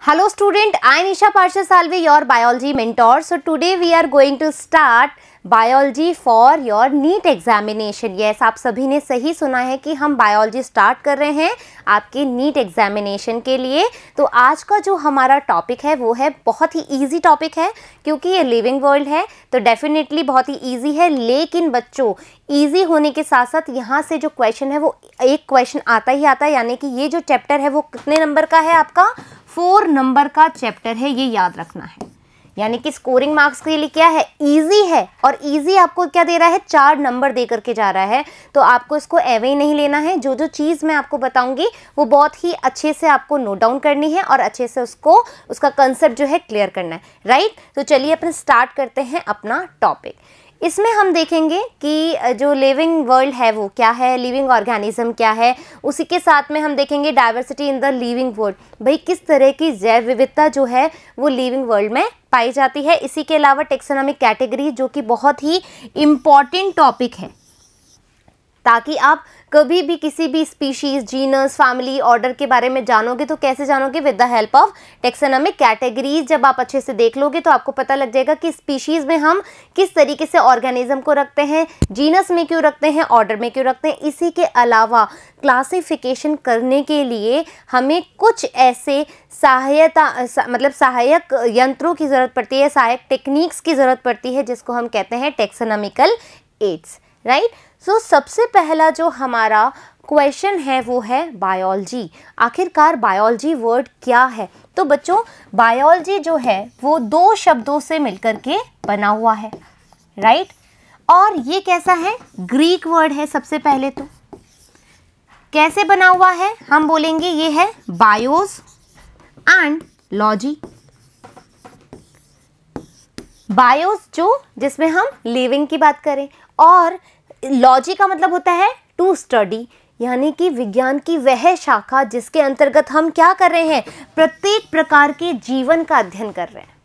Hello student, I am Nisha Parsha Salve, your biology mentor. So today we are going to start biology for your NEET examination. Yes, आप सभी ने सही सुना है कि हम biology start कर रहे हैं आपके NEET examination के लिए। तो आज का जो हमारा टॉपिक है वो है बहुत ही easy टॉपिक है, क्योंकि ये लिविंग वर्ल्ड है तो डेफिनेटली बहुत ही easy है। लेकिन बच्चों, easy होने के साथ साथ यहाँ से जो क्वेश्चन है वो एक क्वेश्चन आता ही आता है, यानी कि ये जो चैप्टर है वो कितने नंबर का है आपका 4 नंबर का चैप्टर है, ये याद रखना है। यानी कि स्कोरिंग मार्क्स के लिए क्या है, इजी है। और इजी आपको क्या दे रहा है, 4 नंबर दे करके जा रहा है। तो आपको इसको एवे ही नहीं लेना है। जो जो चीज़ मैं आपको बताऊंगी वो बहुत ही अच्छे से आपको नोट डाउन करनी है और अच्छे से उसका कंसेप्ट जो है क्लियर करना है, राइट। तो चलिए अपन स्टार्ट करते हैं अपना टॉपिक। इसमें हम देखेंगे कि जो लिविंग वर्ल्ड है वो क्या है, लिविंग ऑर्गेनिज्म क्या है, उसी के साथ में हम देखेंगे diversity in the living world, भाई किस तरह की जैव विविधता जो है वो लिविंग वर्ल्ड में पाई जाती है। इसी के अलावा टेक्सोनॉमिक कैटेगरी, जो कि बहुत ही इम्पॉर्टेंट टॉपिक है, ताकि आप कभी भी किसी भी स्पीशीज़, जीनस, फैमिली, ऑर्डर के बारे में जानोगे तो कैसे जानोगे, with the help of taxonomic categories. जब आप अच्छे से देख लोगे तो आपको पता लग जाएगा कि स्पीशीज़ में हम किस तरीके से ऑर्गेनिज्म को रखते हैं, जीनस में क्यों रखते हैं, ऑर्डर में क्यों रखते हैं। इसी के अलावा क्लासिफिकेशन करने के लिए हमें कुछ ऐसे सहायक यंत्रों की ज़रूरत पड़ती है, सहायक टेक्निक्स की ज़रूरत पड़ती है, जिसको हम कहते हैं टेक्सोनॉमिकल एड्स, राइट। सो सबसे पहला जो हमारा क्वेश्चन है वो है बायोलॉजी। आखिरकार बायोलॉजी वर्ड क्या है। तो बच्चों, बायोलॉजी जो है वो 2 शब्दों से मिलकर के बना हुआ है, राइट। और ये कैसा है, ग्रीक वर्ड है। सबसे पहले तो कैसे बना हुआ है, हम बोलेंगे ये है बायोस एंड लॉजी। बायोस जिसमें हम लिविंग की बात करें, और लॉजी का मतलब होता है टू स्टडी, यानी कि विज्ञान की वह शाखा जिसके अंतर्गत हम क्या कर रहे हैं, प्रत्येक प्रकार के जीवन का अध्ययन कर रहे हैं,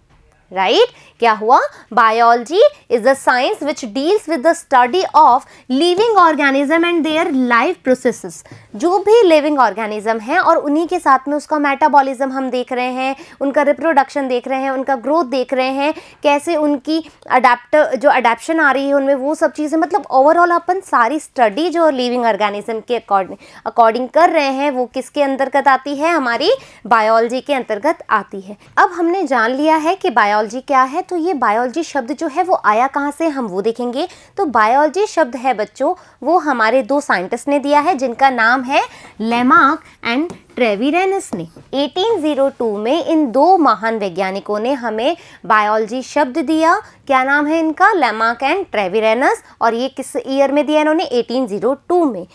राइट। क्या हुआ, biology is the science which deals with the study of living organism and their life processes. जो भी लिविंग ऑर्गेनिज्म है और उन्हीं के साथ में उसका मेटाबॉलिज्म हम देख रहे हैं, उनका रिप्रोडक्शन देख रहे हैं, उनका ग्रोथ देख रहे हैं, कैसे उनकी अडेप्शन आ रही है उनमें, वो सब चीज़ें, मतलब ओवरऑल अपन सारी स्टडी जो लिविंग ऑर्गेनिज्म के अकॉर्डिंग कर रहे हैं वो किसके अंतर्गत आती है, हमारी बायोलॉजी के अंतर्गत आती है। अब हमने जान लिया है कि बायोलॉजी क्या है, तो ये बायोलॉजी शब्द जो है वो आया कहाँ से, हम वो देखेंगे। तो बायोलॉजी शब्द है बच्चों वो हमारे 2 साइंटिस्ट ने दिया है, जिनका नाम है लेमार्क एंड ट्रेविरेनस ने। 1802 में इन 2 महान वैज्ञानिकों ने हमें बायोलॉजी शब्द दिया। क्या नाम है इनका, लेमार्क एंड ट्रेविरेनस। और ये किस ईयर में दिया इन्होंने, 1802 में।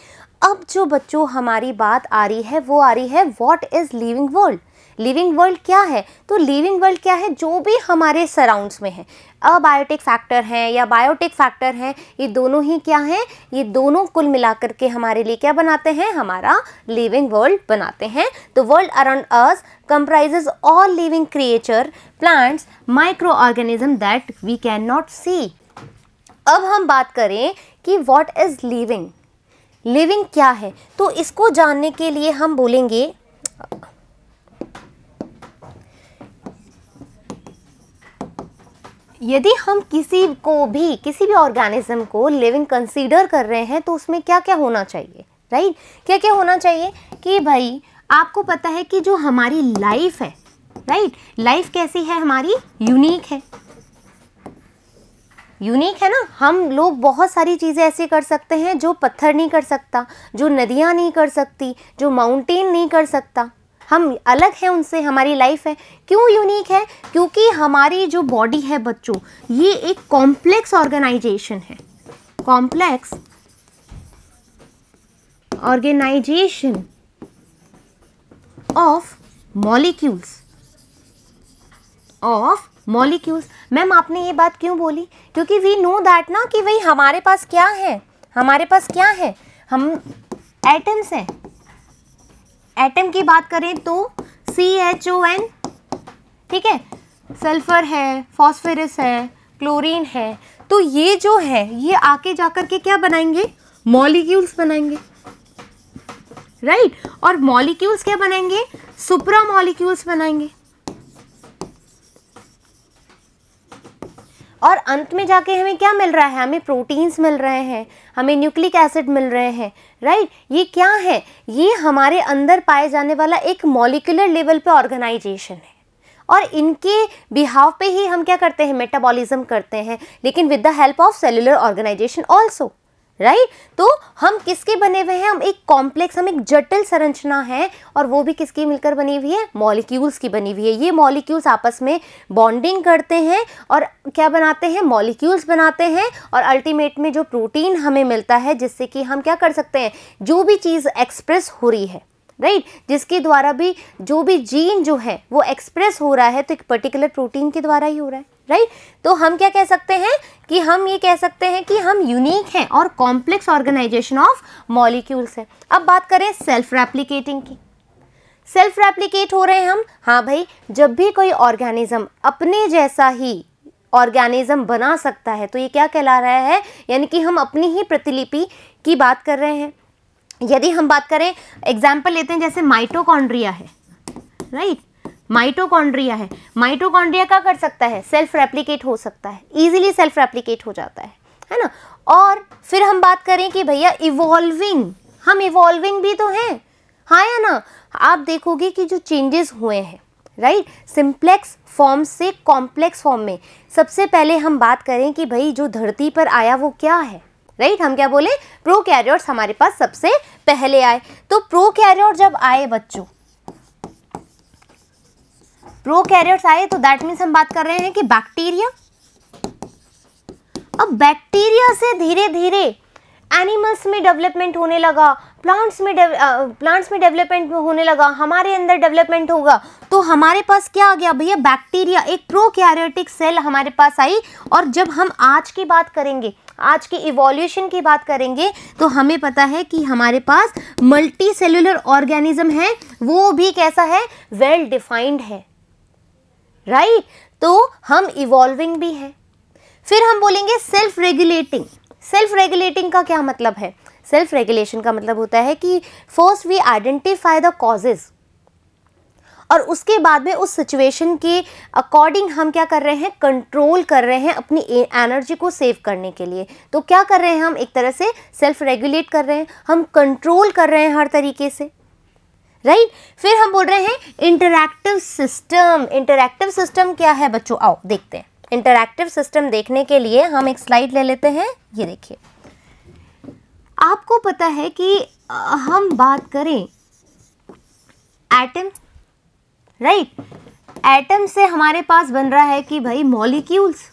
अब जो बच्चों हमारी बात आ रही है वो आ रही है what is living world. Living world क्या है, तो लिविंग वर्ल्ड क्या है, जो भी हमारे सराउंड्स में है, अबायोटिक फैक्टर हैं या बायोटिक फैक्टर हैं, ये दोनों ही क्या हैं, ये दोनों कुल मिलाकर के हमारे लिए क्या बनाते हैं, हमारा लिविंग वर्ल्ड बनाते हैं। तो world around us comprises all living creature, plants, microorganism that we can not see. अब हम बात करें कि व्हाट इज लिविंग, लिविंग क्या है, तो इसको जानने के लिए हम बोलेंगे, यदि हम किसी भी ऑर्गेनिज्म को लिविंग कंसीडर कर रहे हैं तो उसमें क्या क्या होना चाहिए, राइट। क्या क्या होना चाहिए कि भाई आपको पता है कि जो हमारी लाइफ है, राइट, लाइफ कैसी है हमारी, यूनिक है। यूनिक है ना, हम लोग बहुत सारी चीज़ें ऐसी कर सकते हैं जो पत्थर नहीं कर सकता, जो नदियाँ नहीं कर सकती, जो माउंटेन नहीं कर सकता। हम अलग हैं उनसे, हमारी लाइफ है। क्यों यूनिक है, क्योंकि हमारी जो बॉडी है बच्चों ये एक कॉम्प्लेक्स ऑर्गेनाइजेशन है, complex organisation of molecules. Ma'am आपने ये बात क्यों बोली, क्योंकि वी नो दैट ना कि भाई हमारे पास क्या है, हम एटम्स हैं। एटम की बात करें तो CHON, ठीक है, सल्फर है, फॉस्फोरस है, क्लोरीन है। तो ये जो है ये आके जाकर के क्या बनाएंगे, मॉलिक्यूल्स बनाएंगे, राइट। और मॉलिक्यूल्स क्या बनाएंगे, सुप्रा मॉलिक्यूल्स बनाएंगे, और अंत में जाके हमें क्या मिल रहा है, हमें प्रोटीन्स मिल रहे हैं, हमें न्यूक्लिक एसिड मिल रहे हैं, राइट। ये क्या है, ये हमारे अंदर पाए जाने वाला एक मॉलिक्यूलर लेवल पे ऑर्गेनाइजेशन है, और इनके बिहाव पे ही हम क्या करते हैं, मेटाबॉलिज्म करते हैं, लेकिन with the help of cellular organisation also, right. तो हम किसके बने हुए हैं, हम एक कॉम्प्लेक्स, हम एक जटिल संरचना है, और वो भी किसकी मिलकर बनी हुई है, मॉलिक्यूल्स की बनी हुई है। ये मॉलिक्यूल्स आपस में बॉन्डिंग करते हैं और क्या बनाते हैं, मॉलिक्यूल्स बनाते हैं, और अल्टीमेट में जो प्रोटीन हमें मिलता है, जिससे कि हम क्या कर सकते हैं, जो भी चीज़ एक्सप्रेस हो रही है, राइट, जिसके द्वारा भी जो भी जीन जो है वो एक्सप्रेस हो रहा है, तो एक पर्टिकुलर प्रोटीन के द्वारा ही हो रहा है, राइट। तो हम क्या कह सकते हैं कि हम ये कह सकते हैं कि हम यूनिक हैं और कॉम्प्लेक्स ऑर्गेनाइजेशन ऑफ मॉलिक्यूल्स है। अब बात करें सेल्फ रेप्लिकेटिंग की, सेल्फ रेप्लिकेट हो रहे हैं हम, हाँ भाई, जब भी कोई ऑर्गेनिज्म अपने जैसा ही ऑर्गेनिज्म बना सकता है तो ये क्या कहला रहा है, यानी कि हम अपनी ही प्रतिलिपि की बात कर रहे हैं। यदि हम बात करें, एग्जाम्पल लेते हैं, जैसे माइटोकॉन्ड्रिया है, राइट, माइटोकॉन्ड्रिया है, माइटोकॉन्ड्रिया क्या कर सकता है, सेल्फ रेप्लिकेट हो सकता है, इजीली सेल्फ रेप्लिकेट हो जाता है ना। और फिर हम बात करें कि भैया इवॉल्विंग, हम इवॉल्विंग भी तो हैं, हाँ या ना। आप देखोगे कि जो चेंजेस हुए हैं, राइट, सिंप्लेक्स फॉर्म से कॉम्प्लेक्स फॉर्म में, सबसे पहले हम बात करें कि भाई जो धरती पर आया वो क्या है, राइट, हम क्या बोले, प्रोकैरियोट्स हमारे पास सबसे पहले आए। तो प्रोकैरियोट जब आए बच्चों, प्रोकैरियोट्स आए तो दैट मीन्स हम बात कर रहे हैं कि बैक्टीरिया। अब बैक्टीरिया से धीरे धीरे एनिमल्स में डेवलपमेंट होने लगा, प्लांट्स में डेवलपमेंट होने लगा, हमारे अंदर डेवलपमेंट होगा, तो हमारे पास क्या आ गया भैया, बैक्टीरिया, एक प्रोकैरियोटिक सेल हमारे पास आई। और जब हम आज की बात करेंगे, आज की इवोल्यूशन की बात करेंगे, तो हमें पता है कि हमारे पास मल्टी सेलुलर ऑर्गेनिज्म है, वो भी कैसा है, वेल डिफाइंड है, राइट। तो हम इवॉल्विंग भी हैं। फिर हम बोलेंगे सेल्फ रेगुलेटिंग। सेल्फ रेगुलेटिंग का क्या मतलब है, सेल्फ रेगुलेशन का मतलब होता है कि first we identify the causes, और उसके बाद में उस सिचुएशन के अकॉर्डिंग हम क्या कर रहे हैं, कंट्रोल कर रहे हैं अपनी एनर्जी को सेव करने के लिए। तो क्या कर रहे हैं, हम एक तरह से सेल्फ रेगुलेट कर रहे हैं, हम कंट्रोल कर रहे हैं हर तरीके से, राइट। फिर हम बोल रहे हैं इंटरैक्टिव सिस्टम। इंटरैक्टिव सिस्टम क्या है बच्चों, आओ देखते हैं। इंटरैक्टिव सिस्टम देखने के लिए हम एक स्लाइड ले लेते हैं, ये देखिए। आपको पता है कि हम बात करें एटम, राइट, एटम से हमारे पास बन रहा है कि भाई मॉलिक्यूल्स,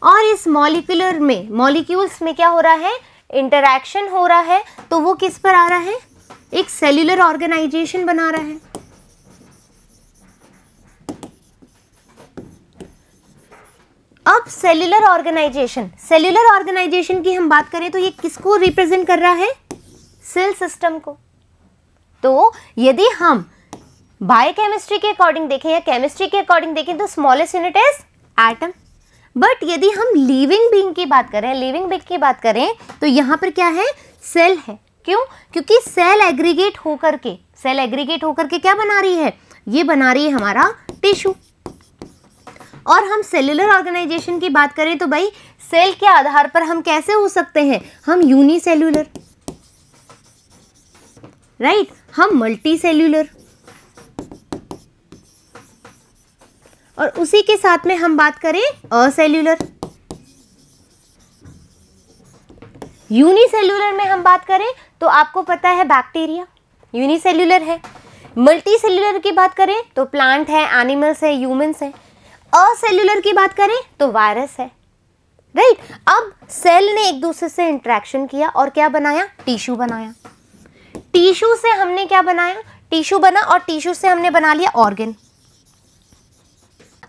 और इस मॉलिक्यूल्स में क्या हो रहा है, इंटरैक्शन हो रहा है, तो वो किस पर आ रहा है, एक सेल्यूलर ऑर्गेनाइजेशन बना रहा है। अब सेल्यूलर ऑर्गेनाइजेशन की हम बात करें तो ये किसको रिप्रेजेंट कर रहा है, सेल सिस्टम को। तो यदि हम बायोकेमिस्ट्री के अकॉर्डिंग देखें या केमिस्ट्री के अकॉर्डिंग देखें तो smallest unit is atom. But यदि हम लिविंग बीइंग की बात करें, तो यहाँ पर क्या है, सेल है। क्यों, क्योंकि सेल एग्रीगेट होकर के क्या बना रही है, ये बना रही है हमारा टिश्यू। और हम सेल्यूलर ऑर्गेनाइजेशन की बात करें तो भाई सेल के आधार पर हम कैसे हो सकते हैं, हम यूनिसेल्यूलर, राइट, हम मल्टी सेल्यूलर, और उसी के साथ में हम बात करें असेल्यूलर। यूनिसेल्यूलर में हम बात करें तो आपको पता है बैक्टीरिया यूनिसेल्यूलर है। मल्टी सेल्यूलर की बात करें तो प्लांट है, एनिमल्स है, ह्यूमंस है। असेल्यूलर की बात करें तो वायरस है, राइट। अब सेल ने एक दूसरे से इंटरेक्शन किया और क्या बनाया, टिश्यू बनाया। टिश्यू से हमने क्या बनाया, टिश्यू बना, और टिश्यू से हमने बना लिया ऑर्गन।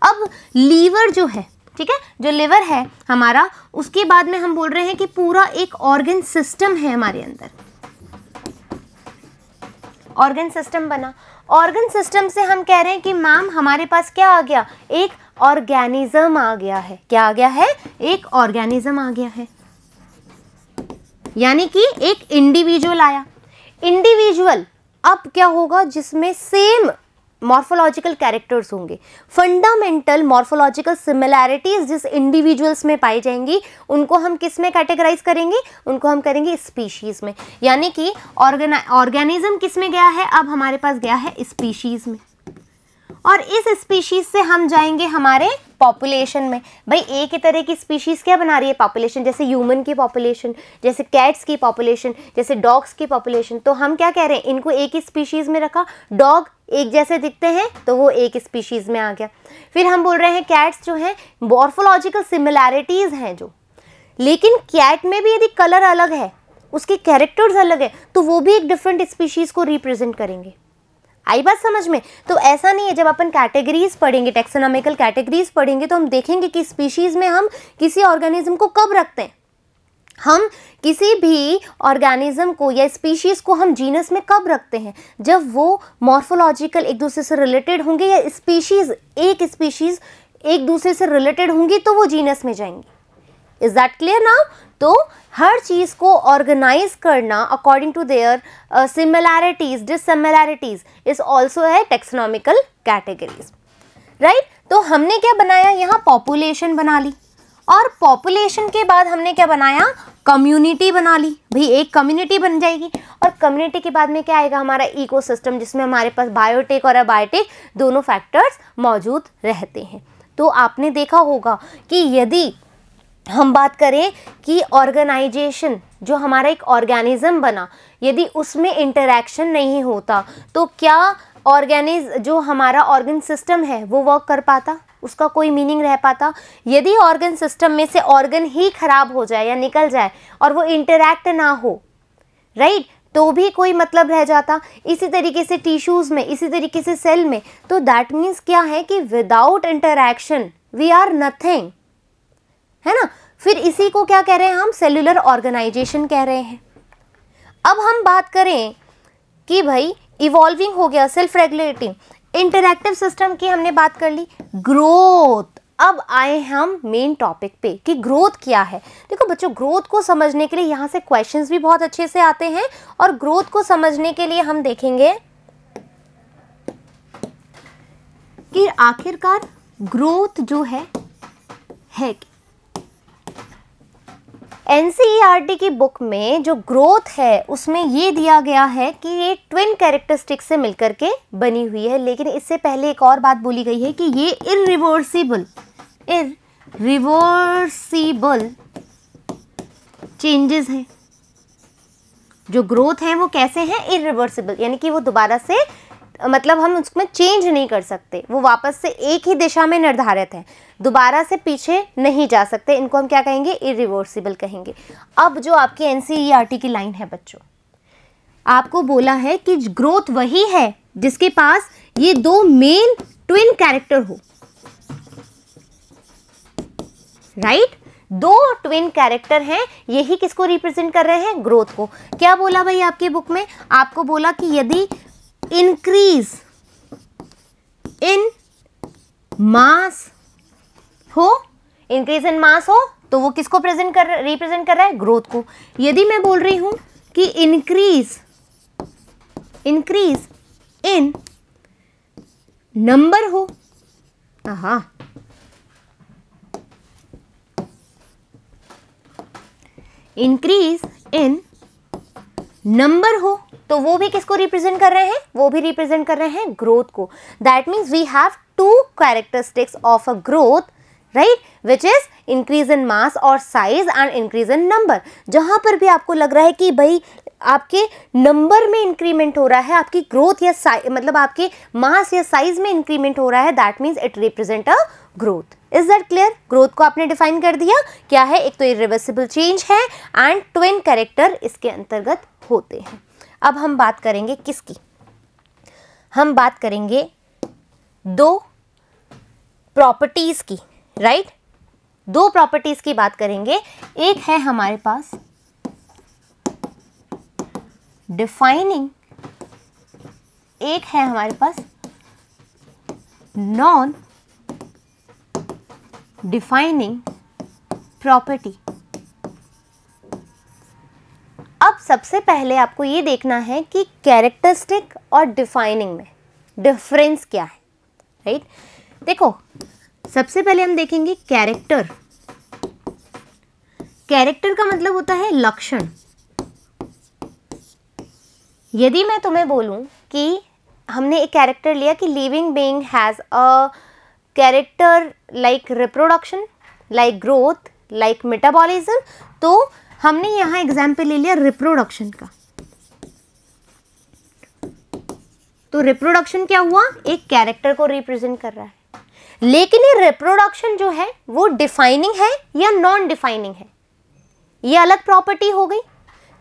अब लीवर जो है, ठीक है, जो लिवर है हमारा, उसके बाद में हम बोल रहे हैं कि पूरा एक ऑर्गन सिस्टम है हमारे अंदर, ऑर्गन सिस्टम बना। ऑर्गन सिस्टम से हम कह रहे हैं कि मैम हमारे पास क्या आ गया, एक ऑर्गेनिज्म आ गया है। क्या आ गया है, एक ऑर्गेनिज्म आ गया है, यानी कि एक इंडिविजुअल आया। इंडिविजुअल अब क्या होगा, जिसमें सेम मॉर्फोलॉजिकल कैरेक्टर्स होंगे, फंडामेंटल मॉर्फोलॉजिकल सिमिलैरिटीज जिस इंडिविजुअल्स में पाई जाएंगी उनको हम किस में कैटेगराइज करेंगे, उनको हम करेंगे स्पीशीज में। यानी कि ऑर्गेनिज्म किस में गया है, अब हमारे पास गया है स्पीशीज में, और इस स्पीशीज से हम जाएंगे हमारे पॉपुलेशन में। भाई एक ही तरह की स्पीशीज क्या बना रही है पॉपुलेशन, जैसे ह्यूमन की पॉपुलेशन, जैसे कैट्स की पॉपुलेशन, जैसे डॉग्स की पॉपुलेशन, तो हम क्या कह रहे हैं, इनको एक ही स्पीशीज में रखा। डॉग एक जैसे दिखते हैं तो वो एक स्पीशीज में आ गया। फिर हम बोल रहे हैं कैट्स जो हैं मॉर्फोलॉजिकल सिमिलैरिटीज हैं जो, लेकिन कैट में भी यदि कलर अलग है, उसके कैरेक्टर्स अलग है, तो वो भी एक डिफरेंट स्पीशीज को रिप्रेजेंट करेंगे। आई बात समझ में? तो ऐसा नहीं है, जब अपन कैटेगरीज पढ़ेंगे, टेक्सोनॉमिकल कैटेगरीज पढ़ेंगे, तो हम देखेंगे कि स्पीशीज में हम किसी ऑर्गेनिज्म को कब रखते हैं, हम किसी भी ऑर्गेनिज्म को या स्पीशीज को हम जीनस में कब रखते हैं, जब वो मॉर्फोलॉजिकल एक दूसरे से रिलेटेड होंगे, या स्पीशीज एक दूसरे से रिलेटेड होंगी तो वो जीनस में जाएंगी। Is that clear now? तो हर चीज़ को ऑर्गेनाइज करना according to their similarities, dissimilarities is also है टेक्सोनॉमिकल कैटेगरीज, राइट। तो हमने क्या बनाया, यहाँ पॉपुलेशन बना ली, और पॉपुलेशन के बाद हमने क्या बनाया, कम्युनिटी बना ली। भाई एक कम्युनिटी बन जाएगी, और कम्युनिटी के बाद में क्या आएगा, हमारा इकोसिस्टम, जिसमें हमारे पास बायोटिक और अबायोटिक दोनों फैक्टर्स मौजूद रहते हैं। तो आपने देखा होगा कि यदि हम बात करें कि ऑर्गेनाइजेशन जो हमारा एक ऑर्गेनिज्म बना, यदि उसमें इंटरैक्शन नहीं होता तो क्या जो हमारा ऑर्गन सिस्टम है वो वर्क कर पाता, उसका कोई मीनिंग रह पाता? यदि ऑर्गन सिस्टम में से ऑर्गन ही खराब हो जाए या निकल जाए और वो इंटरैक्ट ना हो, राइट, तो भी कोई मतलब रह जाता। इसी तरीके से टिश्यूज़ में, इसी तरीके से सेल में। तो दैट मीन्स क्या है कि without interaction we are nothing, है ना। फिर इसी को क्या कह रहे हैं हम, सेल्यूलर ऑर्गेनाइजेशन कह रहे हैं। अब हम बात करें कि भाई इवॉल्विंग हो गया, सेल्फ रेगुलेटिंग, इंटरैक्टिव सिस्टम की हमने बात कर ली, ग्रोथ। अब आए हम मेन टॉपिक पे कि ग्रोथ क्या है। देखो बच्चों, ग्रोथ को समझने के लिए यहाँ से क्वेश्चंस भी बहुत अच्छे से आते हैं, और ग्रोथ को समझने के लिए हम देखेंगे कि आखिरकार ग्रोथ जो है एनसीईआरटी की बुक में जो ग्रोथ है उसमें ये दिया गया है कि ये ट्विन कैरेक्टरिस्टिक्स से मिलकर के बनी हुई है। लेकिन इससे पहले एक और बात बोली गई है कि ये इरिवर्सिबल चेंजेस हैं। जो ग्रोथ है वो कैसे हैं, इरिवर्सिबल, यानी कि वो दोबारा से मतलब हम उसमें चेंज नहीं कर सकते, वो वापस से एक ही दिशा में निर्धारित है, दोबारा से पीछे नहीं जा सकते। इनको हम क्या कहेंगे, इरिवर्सिबल कहेंगे। अब जो आपकी एनसीईआरटी की लाइन है बच्चों, आपको बोला है कि ग्रोथ वही है जिसके पास ये दो मेन ट्विन कैरेक्टर हो, राइट। दो ट्विन कैरेक्टर हैं, यही किसको रिप्रेजेंट कर रहे हैं, ग्रोथ को। क्या बोला भाई आपकी बुक में, आपको बोला कि यदि इंक्रीज इन मास हो, इंक्रीज इन मास हो तो वो किसको रिप्रेजेंट कर रहा है, ग्रोथ को। यदि मैं बोल रही हूं कि इंक्रीज इन नंबर हो, इंक्रीज इन नंबर हो तो वो भी किसको रिप्रेजेंट कर रहे हैं, वो भी रिप्रेजेंट कर रहे हैं ग्रोथ को। That means we have two characteristics of a growth, right, which is increase in mass और size and increase in number. जहां पर भी आपको लग रहा है कि भाई आपके नंबर में इंक्रीमेंट हो रहा है, आपकी ग्रोथ या मतलब आपके मास या साइज में इंक्रीमेंट हो रहा है, that means it represent a growth. Is that clear? Growth को आपने डिफाइन कर दिया, क्या है, एक तो इरिवर्सिबल चेंज है एंड ट्विन कैरेक्टर इसके अंतर्गत होते हैं। अब हम बात करेंगे किसकी, हम बात करेंगे दो प्रॉपर्टीज की, राइट। दो प्रॉपर्टीज की बात करेंगे। एक है हमारे पास डिफाइनिंग, एक है हमारे पास नॉन डिफाइनिंग प्रॉपर्टी। अब सबसे पहले आपको ये देखना है कि कैरेक्टरिस्टिक और डिफाइनिंग में डिफरेंस क्या है, राइट। देखो सबसे पहले हम देखेंगे कैरेक्टर। कैरेक्टर का मतलब होता है लक्षण। यदि मैं तुम्हें बोलूं कि हमने एक कैरेक्टर लिया कि living being has a character like reproduction, like growth, like metabolism, तो हमने यहाँ एग्जाम्पल ले लिया रिप्रोडक्शन का। तो रिप्रोडक्शन क्या हुआ, एक कैरेक्टर को रिप्रेजेंट कर रहा है। लेकिन ये रिप्रोडक्शन जो है वो डिफाइनिंग है या नॉन डिफाइनिंग है, ये अलग प्रॉपर्टी हो गई।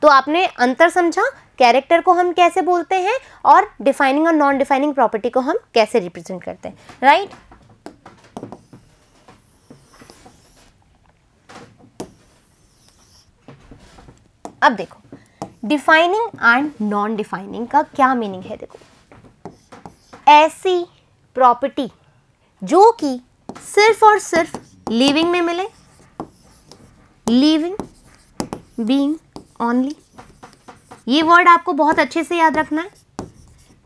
तो आपने अंतर समझा, कैरेक्टर को हम कैसे बोलते हैं और डिफाइनिंग और नॉन डिफाइनिंग प्रॉपर्टी को हम कैसे रिप्रेजेंट करते हैं, राइट। अब देखो डिफाइनिंग एंड नॉन डिफाइनिंग का क्या मीनिंग है। देखो ऐसी प्रॉपर्टी जो कि सिर्फ और सिर्फ लिविंग में मिले, लिविंग बीइंग ओनली, ये वर्ड आपको बहुत अच्छे से याद रखना है।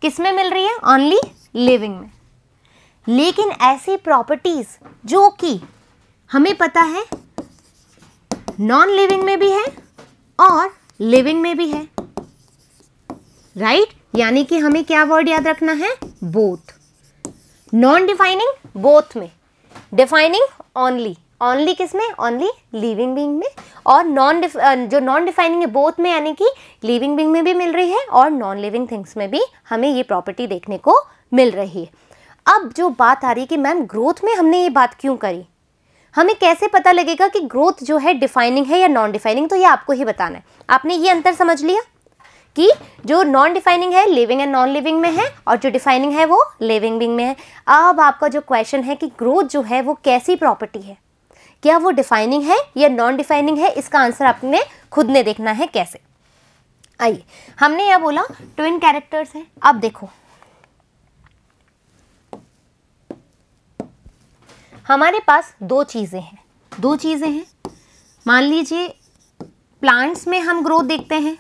किस में मिल रही है, ओनली लिविंग में। लेकिन ऐसी प्रॉपर्टीज जो कि हमें पता है नॉन लिविंग में भी है और लिविंग में भी है, राइट। यानी कि हमें क्या वर्ड याद रखना है, बोथ। नॉन डिफाइनिंग बोथ में, डिफाइनिंग ओनली, ओनली किस में, ओनली लिविंग बीइंग में, और जो नॉन डिफाइनिंग है बोथ में, यानी कि लिविंग बीइंग में भी मिल रही है और नॉन लिविंग थिंग्स में भी हमें ये प्रॉपर्टी देखने को मिल रही है। अब जो बात आ रही है कि मैम ग्रोथ में हमने ये बात क्यों करी, हमें कैसे पता लगेगा कि ग्रोथ जो है डिफाइनिंग है या नॉन डिफाइनिंग, तो ये आपको ही बताना है। आपने ये अंतर समझ लिया कि जो नॉन डिफाइनिंग है लिविंग एंड नॉन लिविंग में है और जो डिफाइनिंग है वो लिविंग बीइंग में है। अब आपका जो क्वेश्चन है कि ग्रोथ जो है वो कैसी प्रॉपर्टी है, क्या वो डिफाइनिंग है या नॉन डिफाइनिंग है, इसका आंसर आपने खुद ने देखना है कैसे। आइए, हमने यह बोला ट्विन कैरेक्टर्स हैं। अब देखो हमारे पास दो चीजें हैं। मान लीजिए प्लांट्स में हम ग्रोथ देखते हैं,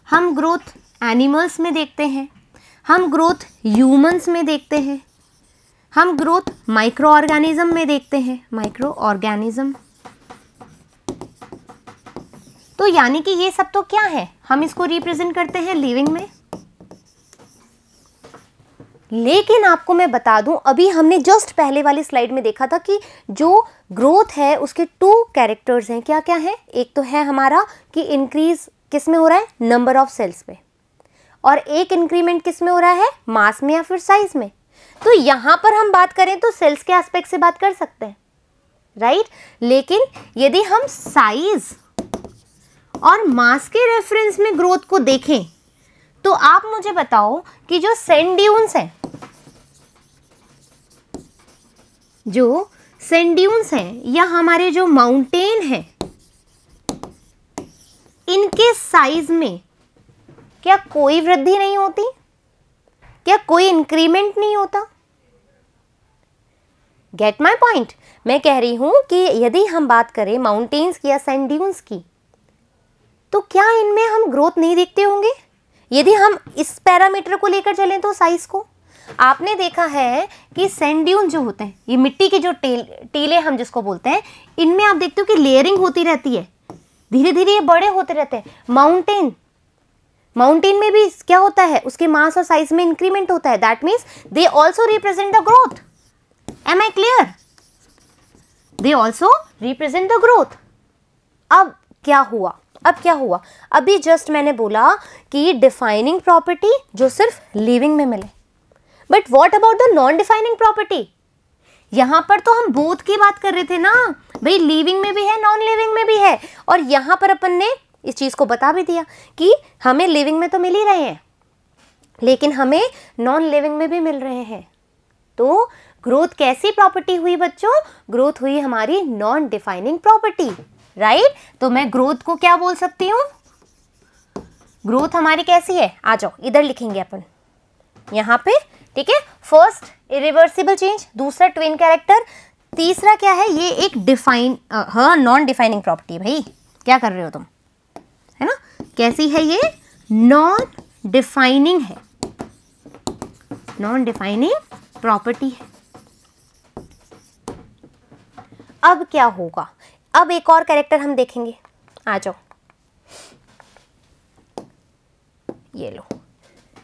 हम ग्रोथ एनिमल्स में देखते हैं, हम ग्रोथ ह्यूमंस में देखते हैं, हम ग्रोथ माइक्रो ऑर्गेनिज्म में देखते हैं, माइक्रो ऑर्गेनिज्म। तो यानी कि ये सब तो क्या है, हम इसको रिप्रेजेंट करते हैं लिविंग में। लेकिन आपको मैं बता दूं, अभी हमने जस्ट पहले वाली स्लाइड में देखा था कि जो ग्रोथ है उसके टू कैरेक्टर्स हैं। क्या क्या है, एक तो है हमारा कि इंक्रीज किस में हो रहा है, नंबर ऑफ सेल्स पे, और एक इंक्रीमेंट किस में हो रहा है, मास में या फिर साइज में। तो यहां पर हम बात करें तो सेल्स के एस्पेक्ट से बात कर सकते हैं, राइट। लेकिन यदि हम साइज और मास के रेफरेंस में ग्रोथ को देखें तो आप मुझे बताओ कि जो सैंड ड्यून्स हैं, जो सैंड ड्यून्स हैं या हमारे जो माउंटेन हैं, इनके साइज में क्या कोई वृद्धि नहीं होती, क्या कोई इंक्रीमेंट नहीं होता। Get my point. मैं कह रही हूं कि यदि हम बात करें माउंटेन्स की या सैंड ड्यून्स की, तो क्या इनमें हम ग्रोथ नहीं देखते होंगे। यदि हम इस पैरामीटर को लेकर चलें तो साइज को, आपने देखा है कि सैंड ड्यून जो होते हैं, ये मिट्टी के जो टीले हम जिसको बोलते हैं, इनमें आप देखते हो कि लेयरिंग होती रहती है, धीरे धीरे ये बड़े होते रहते हैं। माउंटेन में भी क्या होता है, उसके मास और साइज में इंक्रीमेंट होता है। That means they also represent the growth. Am I clear? They also represent the growth. अब क्या हुआ, अभी जस्ट मैंने बोला कि डिफाइनिंग प्रॉपर्टी जो सिर्फ लिविंग में मिले, but what about the non defining property. यहां पर तो हम बोथ की बात कर रहे थे ना भाई, लिविंग में भी है नॉन लिविंग में भी है, और यहां पर अपन ने इस चीज को बता भी दिया कि हमें लिविंग में तो मिल ही रहे हैं लेकिन हमें नॉन लिविंग में भी मिल रहे हैं। तो ग्रोथ कैसी प्रॉपर्टी हुई बच्चों, ग्रोथ हुई हमारी नॉन डिफाइनिंग प्रॉपर्टी, राइट। तो मैं ग्रोथ को क्या बोल सकती हूँ, ग्रोथ हमारी कैसी है, आ जाओ इधर लिखेंगे अपन यहाँ पे, ठीक है। फर्स्ट इरिवर्सिबल चेंज, दूसरा ट्विन कैरेक्टर, तीसरा क्या है, ये एक नॉन डिफाइनिंग प्रॉपर्टी। भाई क्या कर रहे हो तुम, है ना, कैसी है ये, नॉन डिफाइनिंग है, नॉन डिफाइनिंग प्रॉपर्टी है। अब क्या होगा, अब एक और कैरेक्टर हम देखेंगे, आ जाओ, ये लो।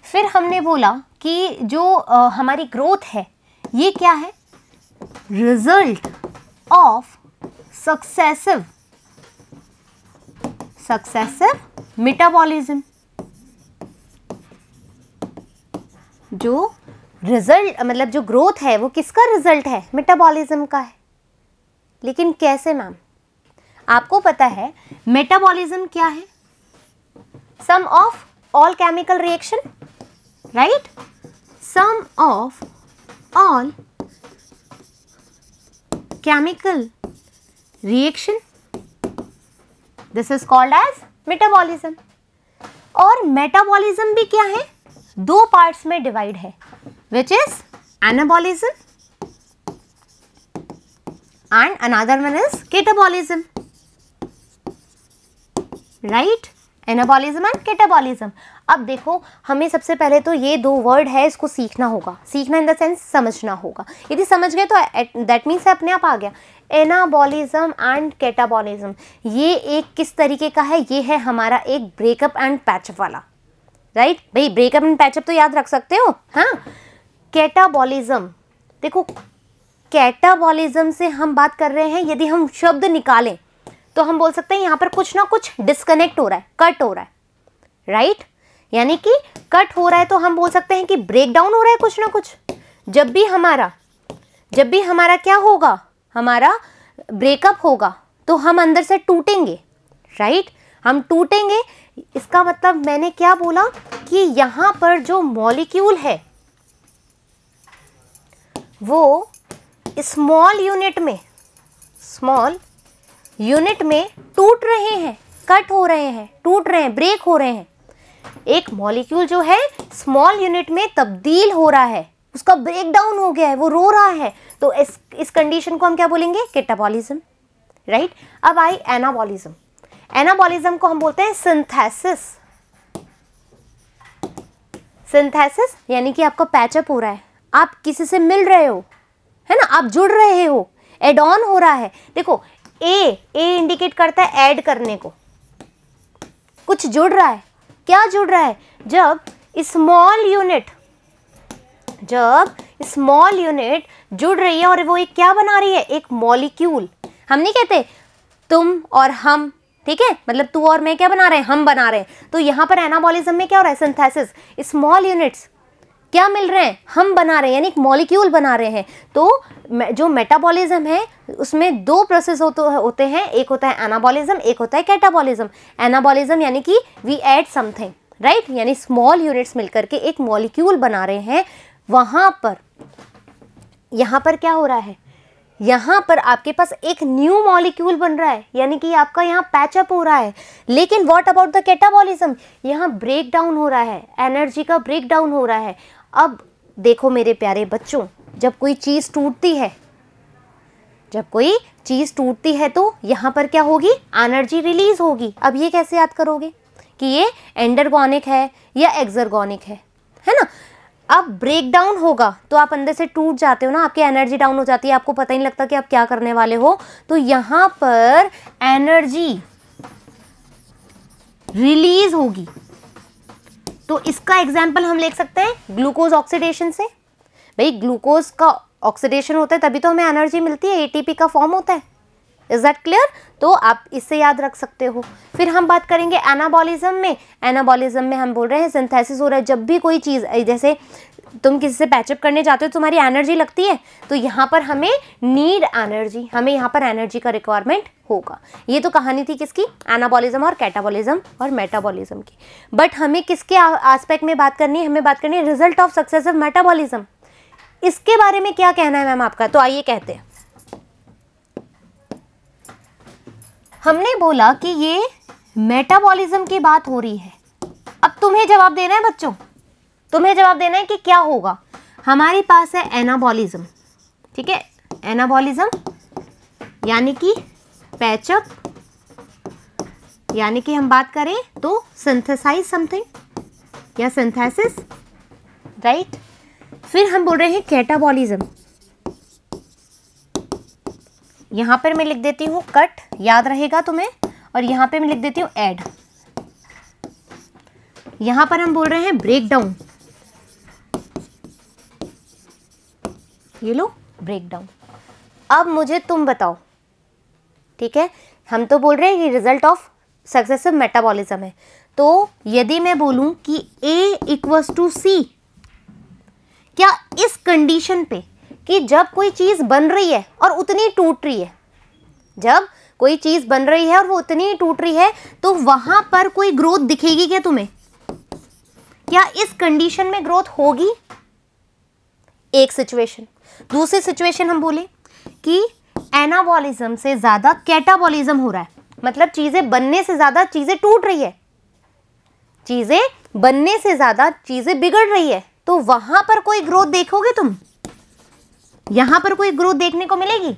फिर हमने बोला कि जो हमारी ग्रोथ है ये क्या है, रिजल्ट ऑफ सक्सेसिव मेटाबॉलिज्म। जो रिजल्ट मतलब जो ग्रोथ है वो किसका रिजल्ट है, मेटाबॉलिज्म का है। लेकिन कैसे मैम, आपको पता है मेटाबॉलिज्म क्या है, sum of all chemical reaction, right, sum of all chemical reaction, this is called as metabolism. और मेटाबॉलिज्म भी क्या है, दो पार्ट्स में डिवाइड है, which is anabolism and another one is catabolism, right, anabolism and catabolism। अब देखो हमें सबसे पहले तो ये दो वर्ड है इसको सीखना होगा, सीखना इन द सेंस समझना होगा। यदि समझ गए तो दैट मीन्स अपने आप आ गया। एनाबॉलिज्म एंड कैटाबॉलिज्म ये एक किस तरीके का है, ये है हमारा एक ब्रेकअप एंड पैचअप वाला, राइट भाई, ब्रेकअप एंड पैचअप तो याद रख सकते हो। हाँ, कैटाबॉलिज्म देखो, कैटाबॉलिज्म से हम बात कर रहे हैं, यदि हम शब्द निकालें तो हम बोल सकते हैं यहाँ पर कुछ ना कुछ डिस्कनेक्ट हो रहा है, कट हो रहा है, राइट, यानी कि कट हो रहा है तो हम बोल सकते हैं कि ब्रेक डाउन हो रहा है कुछ ना कुछ। जब भी हमारा क्या होगा, हमारा ब्रेकअप होगा तो हम अंदर से टूटेंगे, राइट, हम टूटेंगे। इसका मतलब मैंने क्या बोला कि यहाँ पर जो मॉलिक्यूल है वो स्मॉल यूनिट में टूट रहे हैं, कट हो रहे हैं, टूट रहे हैं, ब्रेक हो रहे हैं। एक मॉलिक्यूल जो है स्मॉल यूनिट में तब्दील हो रहा है, उसका ब्रेक डाउन हो गया है, वो रो रहा है, तो इस कंडीशन को हम क्या बोलेंगे, कैटाबॉलिज्म, राइट। अब आई एनाबॉलिज्म। एनाबॉलिज्म को हम बोलते हैं सिंथेसिस यानी कि आपका पैचअप हो रहा है, आप किसी से मिल रहे हो, है ना, आप जुड़ रहे हो, एड ऑन हो रहा है। देखो ए इंडिकेट करता है ऐड करने को, कुछ जुड़ रहा है। क्या जुड़ रहा है, जब स्मॉल यूनिट जुड़ रही है और वो एक क्या बना रही है, एक मॉलिक्यूल। हम नहीं कहते तुम और हम, ठीक है, मतलब तू और मैं क्या बना रहे हैं, हम बना रहे हैं। तो यहाँ पर एनाबॉलिज्म में क्या हो रहा है, सिंथेसिस, स्मॉल यूनिट्स क्या मिल रहे हैं, हम बना रहे हैं, यानी एक मॉलिक्यूल बना रहे हैं। तो जो मेटाबॉलिज्म है उसमें दो प्रोसेस होते हैं, एक होता है एनाबॉलिज्म, एक होता है कैटाबॉलिज्म। एनाबॉलिज्म यानी कि वी ऐड समथिंग, राइट, यानी स्मॉल यूनिट्स मिलकर के एक मॉलिक्यूल बना रहे हैं। वहां पर यहाँ पर क्या हो रहा है, यहाँ पर आपके पास एक न्यू मॉलिक्यूल बन रहा है, यानी कि आपका यहाँ पैचअप हो रहा है। लेकिन व्हाट अबाउट द कैटाबॉलिज्म, यहाँ ब्रेक डाउन हो रहा है, एनर्जी का ब्रेक डाउन हो रहा है। अब देखो मेरे प्यारे बच्चों, जब कोई चीज़ टूटती है तो यहाँ पर क्या होगी, एनर्जी रिलीज होगी। अब ये कैसे याद करोगे कि ये एंडरगोनिक है या एक्सर्गोनिक है ना। अब ब्रेक डाउन होगा तो आप अंदर से टूट जाते हो ना, आपकी एनर्जी डाउन हो जाती है, आपको पता ही नहीं लगता कि आप क्या करने वाले हो। तो यहाँ पर एनर्जी रिलीज होगी। तो इसका एग्जाम्पल हम ले सकते हैं ग्लूकोज ऑक्सीडेशन से। भाई ग्लूकोज का ऑक्सीडेशन होता है तभी तो हमें एनर्जी मिलती है, एटीपी का फॉर्म होता है। Is that clear? तो आप इससे याद रख सकते हो। फिर हम बात करेंगे एनाबॉलिज्म में। एनाबॉलिज्म में हम बोल रहे हैं सिंथेसिस हो रहा है। जब भी कोई चीज़, जैसे तुम किसी से पैचअप करने जाते हो, तुम्हारी एनर्जी लगती है, तो यहाँ पर हमें नीड एनर्जी, हमें यहाँ पर एनर्जी का रिक्वायरमेंट होगा। ये तो कहानी थी किसकी, एनाबॉलिज्म और कैटाबॉलिज्म और मेटाबॉलिज्म की। बट हमें किसके एस्पेक्ट में बात करनी है, हमें बात करनी है रिजल्ट ऑफ सक्सेसिव मेटाबॉलिज्म। इसके बारे में क्या कहना है मैम आपका? तो आइए कहते हैं। हमने बोला कि ये मेटाबॉलिज्म की बात हो रही है। अब तुम्हें जवाब देना है बच्चों, तुम्हें जवाब देना है कि क्या होगा। हमारे पास है एनाबॉलिज्म, ठीक है, एनाबॉलिज्म यानी कि पैचअप, यानी कि हम बात करें तो सिंथेसाइज समथिंग या सिंथेसिस, राइट। फिर हम बोल रहे हैं कैटाबॉलिज्म। यहां पर मैं लिख देती हूं कट, याद रहेगा तुम्हें, और यहां पे मैं लिख देती हूं ऐड। यहां पर हम बोल रहे हैं ब्रेक डाउन, ये लो ब्रेक डाउन। अब मुझे तुम बताओ, ठीक है, हम तो बोल रहे हैं कि रिजल्ट ऑफ सक्सेसिव मेटाबॉलिज्म है, तो यदि मैं बोलूं कि A इक्वल्स टू C, क्या इस कंडीशन पे कि जब कोई चीज बन रही है और उतनी टूट रही है, जब कोई चीज बन रही है और वो उतनी ही टूट रही है, तो वहां पर कोई ग्रोथ दिखेगी क्या तुम्हें? क्या इस कंडीशन में ग्रोथ होगी? एक सिचुएशन। दूसरी सिचुएशन हम बोले कि एनाबॉलिज्म से ज्यादा कैटाबॉलिज्म हो रहा है, मतलब चीजें बनने से ज्यादा चीजें टूट रही है, चीजें बनने से ज्यादा चीजें बिगड़ रही है, तो वहां पर कोई ग्रोथ देखोगे तुम? यहां पर कोई ग्रोथ देखने को मिलेगी?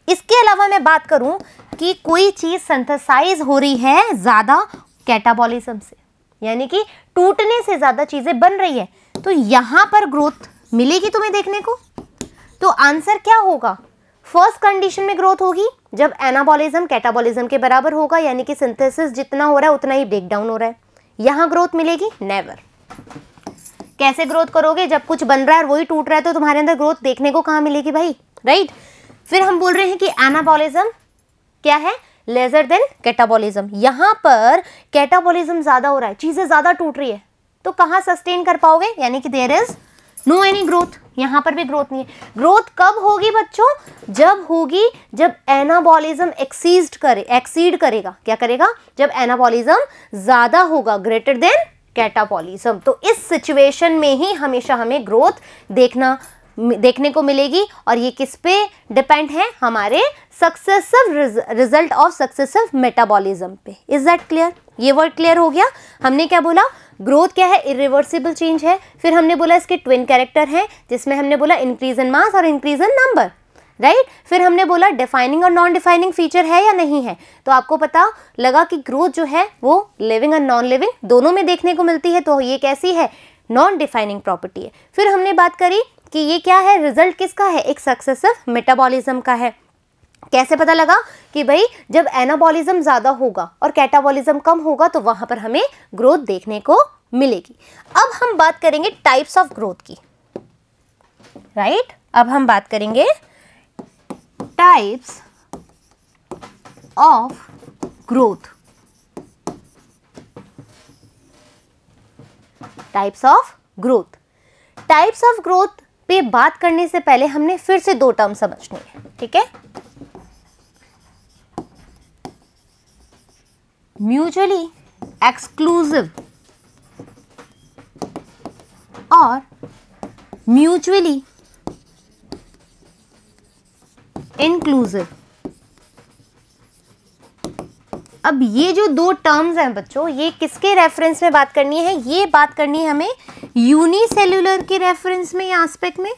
इसके अलावा मैं बात करूं कि कोई चीज सिंथेसाइज हो रही है ज्यादा कैटाबॉलिज्म से, यानी कि टूटने से ज्यादा चीजें बन रही है, तो यहां पर ग्रोथ मिलेगी तुम्हें देखने को? तो आंसर क्या होगा? फर्स्ट कंडीशन में ग्रोथ होगी जब एनाबॉलिज्म कैटाबॉलिज्म के बराबर होगा, यानी कि सिंथेसिस जितना हो रहा है उतना ही ब्रेक डाउन हो रहा है। यहां ग्रोथ मिलेगी? नेवर। कैसे ग्रोथ करोगे? जब कुछ बन रहा है और वही टूट रहा है, तो तुम्हारे अंदर ग्रोथ देखने को कहां मिलेगी भाई, राइट? फिर हम बोल रहे हैं कि एनाबॉलिज्म क्या है? Lesser than catabolism. यहां पर कैटाबॉलिज्म ज्यादा हो रहा है, चीजें ज्यादा टूट रही है, तो कहां सस्टेन कर पाओगे? यानी कि there is no any growth, यहां पर भी ग्रोथ नहीं है। ग्रोथ कब होगी बच्चों? जब होगी जब एनाबॉलिज्म एक्सीड करेगा। क्या करेगा? जब एनाबॉलिज्म ज्यादा होगा, ग्रेटर देन कैटाबॉलिज्म। तो इस सिचुएशन में ही हमेशा हमें ग्रोथ देखने को मिलेगी, और ये किस पे डिपेंड है? हमारे successive result of successive metabolism पे। Is that clear? ये वर्ड क्लियर हो गया? हमने क्या बोला? ग्रोथ क्या है? इरिवर्सिबल चेंज है। फिर हमने बोला इसके ट्विन कैरेक्टर हैं, जिसमें हमने बोला इंक्रीज इन मास और इंक्रीज इन नंबर, राइट? फिर हमने बोला डिफाइनिंग और नॉन डिफाइनिंग फीचर है या नहीं है। तो आपको पता लगा कि ग्रोथ जो है वो लिविंग और नॉन लिविंग दोनों में देखने को मिलती है, तो ये कैसी है? नॉन डिफाइनिंग प्रॉपर्टी है। फिर हमने बात करी कि ये क्या है? रिजल्ट किसका है? एक सक्सेसिव मेटाबॉलिज्म का है। कैसे पता लगा कि भाई जब एनाबॉलिज्म ज्यादा होगा और कैटाबॉलिज्म कम होगा, तो वहां पर हमें ग्रोथ देखने को मिलेगी। अब हम बात करेंगे टाइप्स ऑफ ग्रोथ की, राइट? अब हम बात करेंगे types of growth. Types of growth. Types of growth पे बात करने से पहले हमने फिर से दो टर्म समझनी है, ठीक है? म्यूचुअली एक्सक्लूसिव और म्यूचुअली इंक्लूसिव। अब ये जो दो टर्म्स हैं बच्चों, ये किसके रेफरेंस में बात करनी है? ये बात करनी है हमें यूनिसेल्युलर के रेफरेंस में या एस्पेक्ट में,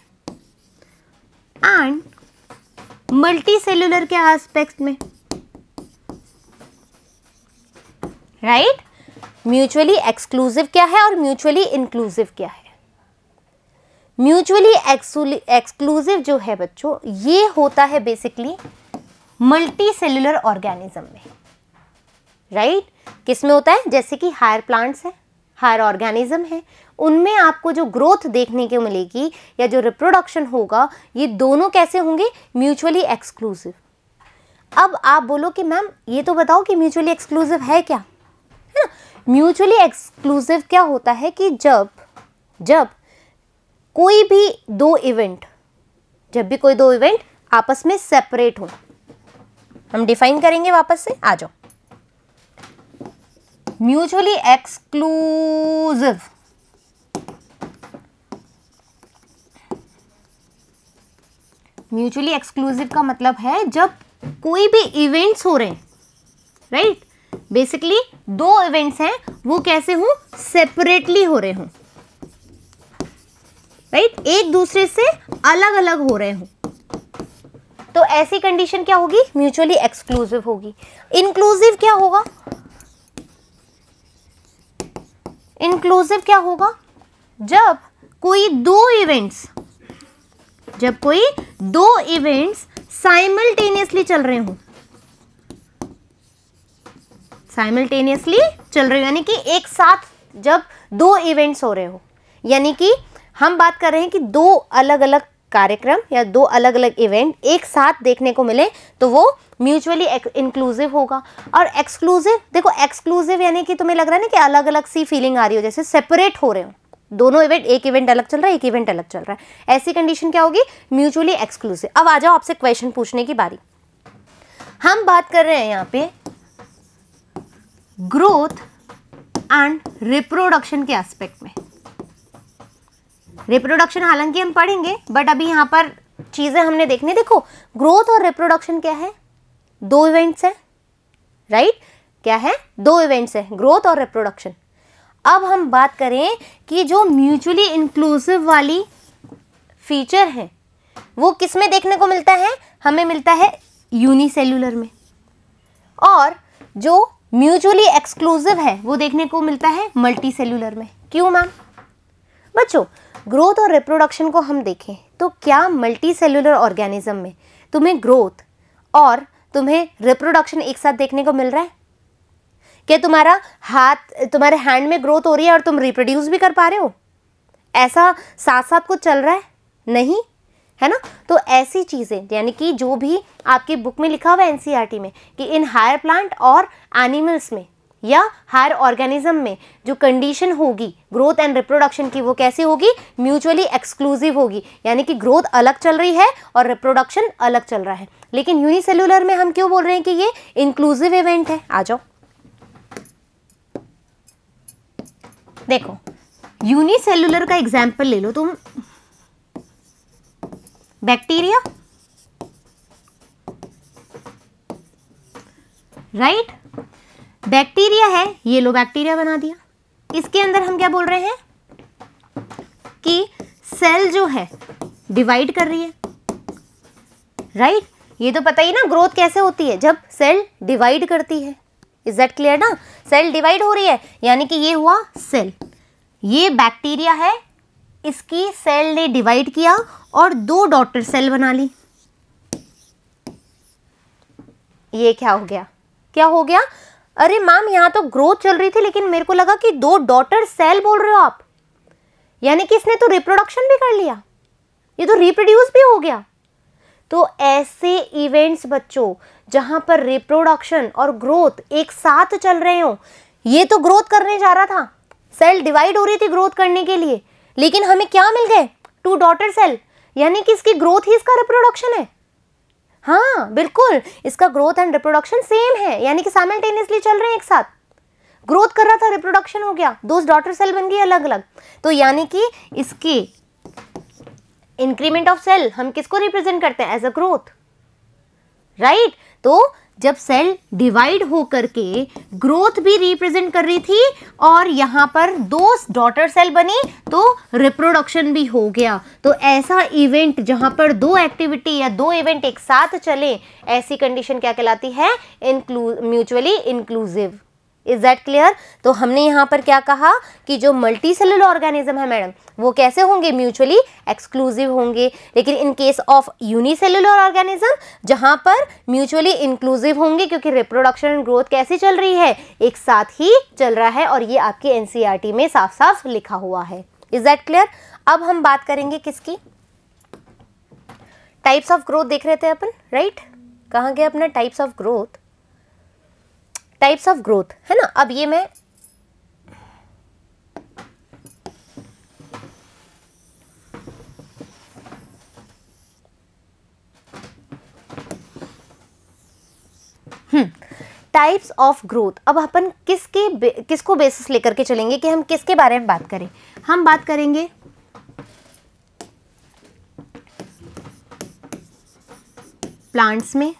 एंड मल्टी सेल्युलर के एस्पेक्ट में, राइट? म्यूचुअली एक्सक्लूसिव क्या है और म्यूचुअली इंक्लूसिव क्या है? म्यूचुअली एक्सक्लूसिव जो है बच्चों, ये होता है बेसिकली मल्टी सेल्युलर ऑर्गेनिज्म में, राइट? किस में होता है? जैसे कि हायर प्लांट्स है, हायर ऑर्गेनिज्म है, उनमें आपको जो ग्रोथ देखने को मिलेगी या जो रिप्रोडक्शन होगा, ये दोनों कैसे होंगे? Mutually exclusive. अब आप बोलो कि मैम ये तो बताओ कि म्यूचुअली एक्सक्लूसिव है क्या, है ना? म्यूचुअली एक्सक्लूसिव क्या होता है कि जब कोई भी दो इवेंट आपस में सेपरेट हो। हम डिफाइन करेंगे वापस से, आ जाओ। म्यूचुअली एक्सक्लूसिव म्यूचुअली एक्सक्लूसिव का मतलब है जब कोई भी इवेंट्स हो रहे हैं, राइट? बेसिकली दो इवेंट्स हैं, वो कैसे हों? सेपरेटली हो रहे हों, राइट? एक दूसरे से अलग अलग हो रहे हों, तो ऐसी कंडीशन क्या होगी? म्यूचुअली एक्सक्लूसिव होगी। इंक्लूसिव क्या होगा? इंक्लूसिव क्या होगा? जब कोई दो इवेंट्स, जब कोई दो इवेंट्स साइमल्टेनियसली चल रहे हो, साइमल्टेनियसली चल रहे हो यानी कि एक साथ जब दो इवेंट्स हो रहे हो, यानी कि हम बात कर रहे हैं कि दो अलग अलग कार्यक्रम या दो अलग अलग इवेंट एक साथ देखने को मिले तो वो म्यूचुअली इंक्लूसिव होगा। और एक्सक्लूसिव, देखो एक्सक्लूसिव यानी कि तुम्हें लग रहा है ना कि अलग अलग सी फीलिंग आ रही हो, जैसे सेपरेट हो रहे हो दोनों इवेंट, एक इवेंट अलग चल रहा है, एक इवेंट अलग चल रहा है, ऐसी कंडीशन क्या होगी? Mutually exclusive. अब आ जाओ आपसे क्वेश्चन पूछने की बारी। हम बात कर रहे हैं यहाँ पे ग्रोथ एंड रिप्रोडक्शन के एस्पेक्ट में। रिप्रोडक्शन हालांकि हम पढ़ेंगे, बट अभी यहाँ पर चीजें हमने देखने, देखो ग्रोथ और रिप्रोडक्शन क्या है? दो इवेंट्स है, राइट? क्या है? दो इवेंट्स है, ग्रोथ और रिप्रोडक्शन। अब हम बात करें कि जो म्यूचुअली इंक्लूसिव वाली फीचर है वो किस में देखने को मिलता है? हमें मिलता है यूनिसेल्यूलर में। और जो म्यूचुअली एक्सक्लूसिव है वो देखने को मिलता है मल्टीसेल्यूलर में। क्यों मैम? बच्चों, ग्रोथ और रिप्रोडक्शन को हम देखें तो क्या मल्टीसेल्यूलर ऑर्गेनिज्म में तुम्हें ग्रोथ और तुम्हें रिप्रोडक्शन एक साथ देखने को मिल रहा है? क्या तुम्हारे हैंड में ग्रोथ हो रही है और तुम रिप्रोड्यूस भी कर पा रहे हो? ऐसा साथ साथ कुछ चल रहा है? नहीं, है ना? तो ऐसी चीज़ें, यानी कि जो भी आपकी बुक में लिखा हुआ है एनसीईआरटी में कि इन हायर प्लांट और एनिमल्स में या हायर ऑर्गेनिज्म में जो कंडीशन होगी ग्रोथ एंड रिप्रोडक्शन की, वो कैसी होगी? म्यूचुअली एक्सक्लूसिव होगी, यानी कि ग्रोथ अलग चल रही है और रिप्रोडक्शन अलग चल रहा है। लेकिन यूनिसेल्यूलर में हम क्यों बोल रहे हैं कि ये इंक्लूसिव इवेंट है? आ जाओ देखो, यूनिसेल्यूलर का एग्जाम्पल ले लो तुम। Bacteria, right? बैक्टीरिया है, ये लो बैक्टीरिया बना दिया। इसके अंदर हम क्या बोल रहे हैं कि सेल जो है डिवाइड कर रही है, राइट? ये तो पता ही ना ग्रोथ कैसे होती है, जब सेल डिवाइड करती है। इज दैट क्लियर ना? सेल डिवाइड हो रही है यानी कि ये हुआ सेल, ये बैक्टीरिया है, इसकी सेल ने डिवाइड किया और दो डॉटर सेल बना ली। ये क्या हो गया? क्या हो गया? अरे मैम, यहां तो ग्रोथ चल रही थी लेकिन मेरे को लगा कि दो डॉटर सेल बोल रहे हो आप, यानी कि इसने तो रिप्रोडक्शन भी कर लिया, ये तो रिप्रोड्यूस भी हो गया। तो ऐसे इवेंट्स बच्चों जहां पर रिप्रोडक्शन और ग्रोथ एक साथ चल रहे हो, ये तो ग्रोथ करने जा रहा था, सेल डिवाइड हो रही थी ग्रोथ करने के लिए, लेकिन हमें क्या मिल गए? टू डॉटर सेल, यानी कि इसकी ग्रोथ ही इसका रिप्रोडक्शन है। हाँ बिल्कुल, इसका ग्रोथ एंड रिप्रोडक्शन सेम है, यानी कि साइमल्टेनियसली चल रहे हैं एक साथ। ग्रोथ कर रहा था, रिप्रोडक्शन हो गया, दो डॉटर सेल बन गई अलग अलग। तो यानी कि इसके इंक्रीमेंट ऑफ सेल हम किसको रिप्रेजेंट करते हैं? As a growth, right? तो जब सेल डिवाइड हो करके ग्रोथ भी रिप्रेजेंट कर रही थी और यहां पर दो डॉटर सेल बनी तो रिप्रोडक्शन भी हो गया। तो ऐसा इवेंट जहां पर दो एक्टिविटी या दो इवेंट एक साथ चले, ऐसी कंडीशन क्या कहलाती है? Mutually inclusive. Is that clear? तो हमने यहाँ पर क्या कहा कि जो मल्टी सेलुलर ऑर्गेनिज्म है मैडम, वो कैसे होंगे? म्यूचुअली एक्सक्लूसिव होंगे। लेकिन in case of unicellular organism जहाँ पर म्यूचुअली इंक्लूसिव होंगे, क्योंकि रिप्रोडक्शन एंड ग्रोथ कैसी चल रही है? एक साथ ही चल रहा है, और ये आपके एनसीईआरटी में साफ साफ लिखा हुआ है। Is that clear? अब हम बात करेंगे किसकी? टाइप्स ऑफ ग्रोथ देख रहे थे अपन, राइट? कहाँ गया अपना types of growth? Types of growth, है ना? अब ये मैं टाइप्स ऑफ ग्रोथ। अब अपन किसको बेसिस लेकर के चलेंगे कि हम किसके बारे में बात करें? हम बात करेंगे प्लांट्स में,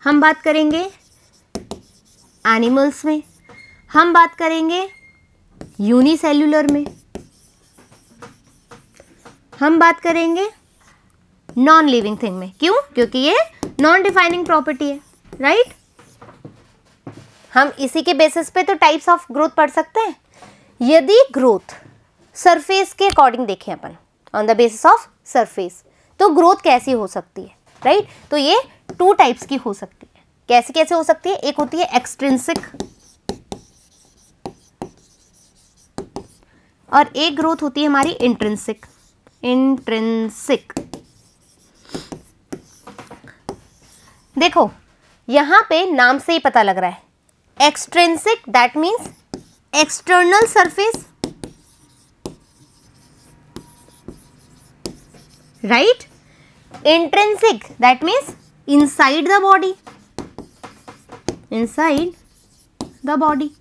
हम बात करेंगे एनिमल्स में, हम बात करेंगे यूनिसेल्यूलर में, हम बात करेंगे नॉन लिविंग थिंग में। क्यों? क्योंकि ये नॉन डिफाइनिंग प्रॉपर्टी है, राइट? हम इसी के बेसिस पे तो टाइप्स ऑफ ग्रोथ पढ़ सकते हैं। यदि ग्रोथ सरफेस के अकॉर्डिंग देखें अपन, on the basis of surface, तो ग्रोथ कैसी हो सकती है, राइट। तो ये 2 टाइप्स की हो सकती है। कैसे कैसे हो सकती है? एक होती है एक्सट्रिंसिक और एक ग्रोथ होती है हमारी इंट्रिंसिक। इंट्रिंसिक, देखो यहां पे नाम से ही पता लग रहा है, extrinsic that means external surface, right. Intrinsic that means inside the body, inside the body,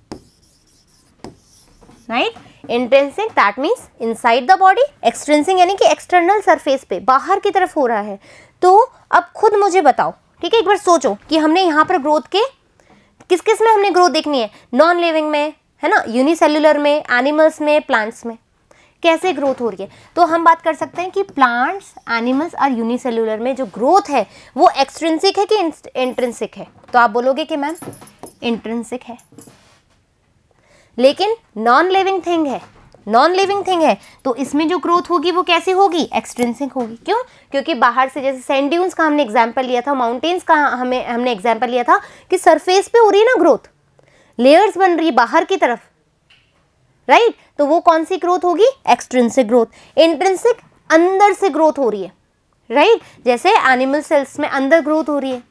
right. Intrinsic that means inside the body, extrinsic यानी कि एक्सटर्नल सरफेस पे, बाहर की तरफ हो रहा है। तो अब खुद मुझे बताओ, ठीक है, एक बार सोचो कि हमने यहाँ पर ग्रोथ के किस किस में हमने ग्रोथ देखनी है, नॉन लिविंग में, है ना, यूनिसेल्युलर में, एनिमल्स में, प्लांट्स में, कैसे ग्रोथ हो रही है। तो हम बात कर सकते हैं कि प्लांट्स, एनिमल्स और यूनिसेल्युलर में जो ग्रोथ है वो एक्सट्रिंसिक है कि इंट्रिंसिक है। तो आप बोलोगे कि मैम इंट्रिंसिक है, लेकिन नॉन लिविंग थिंग है, नॉन लिविंग थिंग है तो इसमें जो ग्रोथ होगी वो कैसी होगी, एक्सट्रिंसिक होगी। क्यों? क्योंकि बाहर से, जैसे सैंड ड्यून्स का हमने एग्जाम्पल लिया था, माउंटेन्स का हमने एग्जाम्पल लिया था कि सरफेस पे हो रही है ना ग्रोथ, लेयर्स बन रही है बाहर की तरफ, राइट। तो वो कौन सी ग्रोथ होगी, एक्सट्रिंसिक ग्रोथ। इंट्रिंसिक अंदर से ग्रोथ हो रही है, राइट। जैसे एनिमल सेल्स में अंदर ग्रोथ हो रही है,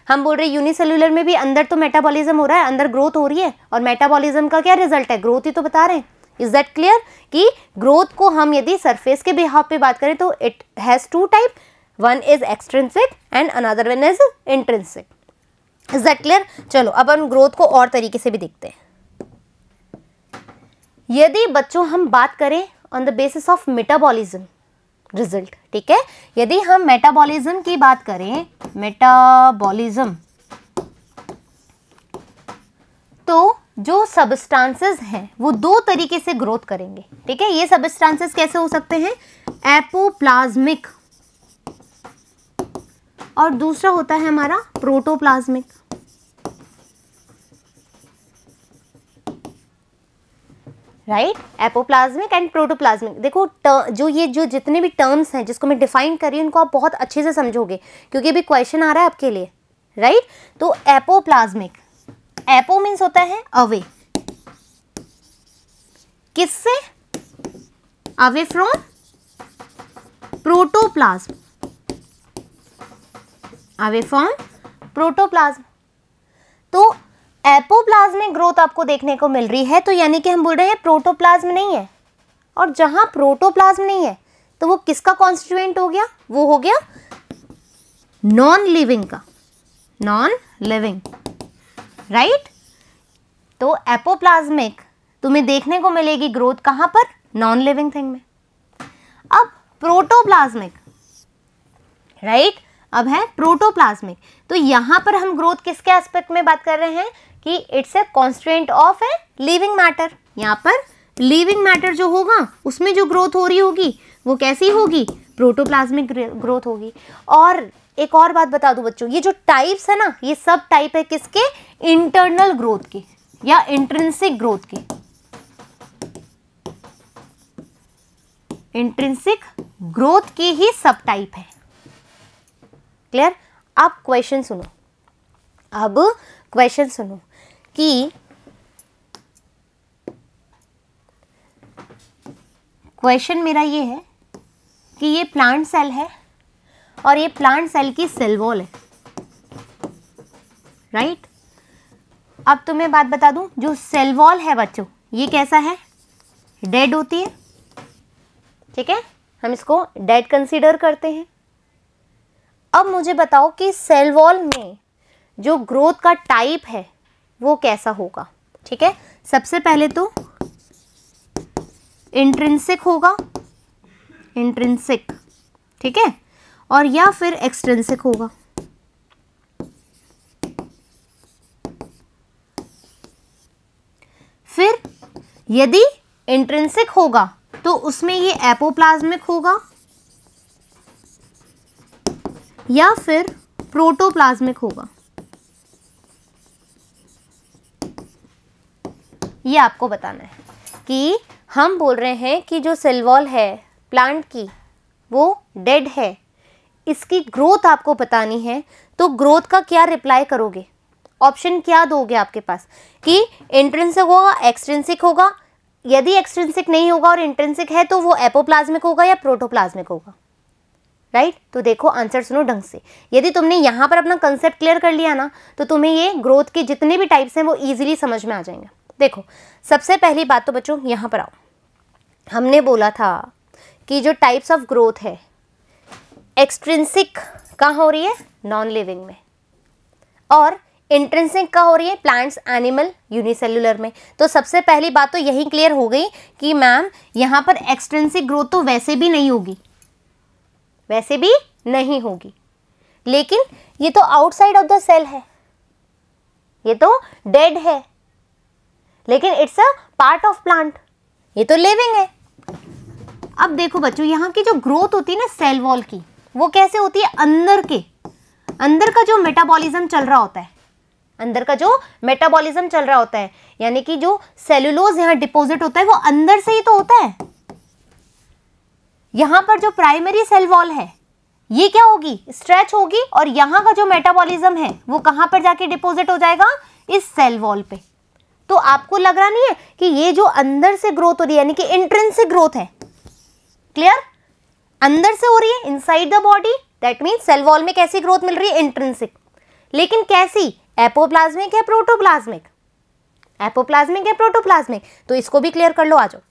हम बोल रहे हैं यूनिसेल्युलर में भी अंदर तो मेटाबॉलिज्म हो रहा है, अंदर ग्रोथ हो रही है, और मेटाबॉलिज्म का क्या रिजल्ट है, ग्रोथ ही तो बता रहे हैं। इज दैट क्लियर कि ग्रोथ को हम यदि सरफेस के बिहाफ पे बात करें तो it has 2 type, one is extrinsic and another one is intrinsic. Is that clear? चलो अब हम ग्रोथ को और तरीके से भी देखते हैं। यदि बच्चों हम बात करें on the basis of metabolism result, ठीक है, यदि हम मेटाबॉलिज्म की बात करें, मेटाबॉलिज्म, तो जो सबस्टांसेस हैं वो 2 तरीके से ग्रोथ करेंगे, ठीक है। ये सबस्टांसेस कैसे हो सकते हैं, एपोप्लाज्मिक और दूसरा होता है हमारा protoplasmic, right. Apoplasmic and protoplasmic. देखो जो जितने भी टर्म्स हैं जिसको मैं डिफाइन कर रही हूँ उनको आप बहुत अच्छे से समझोगे क्योंकि अभी क्वेश्चन आ रहा है आपके लिए, राइट। तो एपोप्लाज्मिक, एपो मीन्स होता है अवे, किससे, away from protoplasm, away from protoplasm. तो एपोप्लाज्मिक ग्रोथ आपको देखने को मिल रही है, तो यानी कि हम बोल रहे हैं प्रोटोप्लाज्म नहीं है, और जहां प्रोटोप्लाज्म नहीं है तो वो किसका कॉन्स्टिट्यूएंट हो गया, वो हो गया नॉन लिविंग का, नॉन लिविंग, राइट। तो एपोप्लाज्मिक तुम्हें देखने को मिलेगी ग्रोथ कहां पर, नॉन लिविंग थिंग में। अब प्रोटोप्लाज्मिक, राइट, अब है प्रोटोप्लाज्मिक। तो यहां पर हम ग्रोथ किसके एस्पेक्ट में बात कर रहे हैं कि it's a constraint of a living matter. यहां पर लिविंग मैटर जो होगा उसमें जो ग्रोथ हो रही होगी वो कैसी होगी, प्रोटोप्लाज्मिक ग्रोथ होगी। और एक और बात बता दूं बच्चों, ये जो टाइप्स है ना, ये सब टाइप है किसके, इंटरनल ग्रोथ के या इंट्रिंसिक ग्रोथ के, इंट्रिंसिक ग्रोथ के ही सब टाइप है। क्लियर? अब क्वेश्चन सुनो, अब क्वेश्चन सुनो कि क्वेश्चन मेरा ये है कि ये प्लांट सेल है और ये प्लांट सेल की सेल वॉल है, राइट। अब तुम्हें बात बता दूं, जो सेल वॉल है बच्चों ये कैसा है, डेड होती है, ठीक है, हम इसको डेड कंसीडर करते हैं। अब मुझे बताओ कि सेल वॉल में जो ग्रोथ का टाइप है वो कैसा होगा, ठीक है। सबसे पहले तो इंट्रिंसिक होगा, इंट्रिंसिक, ठीक है, और या फिर एक्सट्रिंसिक होगा। फिर यदि इंट्रिंसिक होगा तो उसमें ये एपोप्लाज्मिक होगा या फिर प्रोटोप्लाज्मिक होगा, ये आपको बताना है कि हम बोल रहे हैं कि जो सेल वॉल है प्लांट की वो डेड है, इसकी ग्रोथ आपको बतानी है, तो ग्रोथ का क्या रिप्लाई करोगे? ऑप्शन क्या दोगे आपके पास कि इंट्रिंसिक होगा, एक्सट्रिंसिक होगा? यदि एक्सट्रिंसिक नहीं होगा और इंट्रिंसिक है तो वो एपोप्लाज्मिक होगा या प्रोटोप्लाज्मिक होगा, राइट? तो देखो आंसर सुनो ढंग से। यदि तुमने यहाँ पर अपना कंसेप्ट क्लियर कर लिया ना तो तुम्हें ये ग्रोथ के जितने भी टाइप्स हैं वो ईजिली समझ में आ जाएंगे। देखो सबसे पहली बात तो बच्चों यहाँ पर आओ, हमने बोला था कि जो टाइप्स ऑफ ग्रोथ है एक्सट्रिंसिक कहाँ हो रही है? नॉन लिविंग में, और इंट्रिंसिक कहाँ हो रही है? प्लांट्स, एनिमल, यूनिसेल्युलर में। तो सबसे पहली बात तो यही क्लियर हो गई कि मैम यहाँ पर एक्सट्रिंसिक ग्रोथ तो वैसे भी नहीं होगी, वैसे भी नहीं होगी, लेकिन ये तो आउटसाइड ऑफ द सेल है, ये तो डेड है, लेकिन it's a part of plant, ये तो लिविंग है। अब देखो बच्चों यहाँ की जो ग्रोथ होती है ना सेल वॉल की, वो कैसे होती है? अंदर का जो मेटाबॉलिज्म चल रहा होता है, अंदर का जो मेटाबॉलिज्म चल रहा होता है, यानी कि जो सेलुलोज यहाँ डिपॉजिट होता है वो अंदर से ही तो होता है। यहाँ पर जो प्राइमरी सेल वॉल है ये क्या होगी? स्ट्रेच होगी, और यहाँ का जो मेटाबॉलिज्म है वो कहाँ पर जाके डिपॉजिट हो जाएगा? इस सेल वॉल पे। तो आपको लग रहा नहीं है कि ये जो अंदर से ग्रोथ हो रही है यानी कि इंट्रिंसिक ग्रोथ है, क्लियर? अंदर से हो रही है, inside the body, that means cell wall में कैसी ग्रोथ मिल रही है? इंट्रिंसिक। लेकिन कैसी? एपोप्लाज्मिक या प्रोटोप्लाज्मिक? एपोप्लाज्मिक या प्रोटोप्लाज्मिक? तो इसको भी क्लियर कर लो, आ जाओ।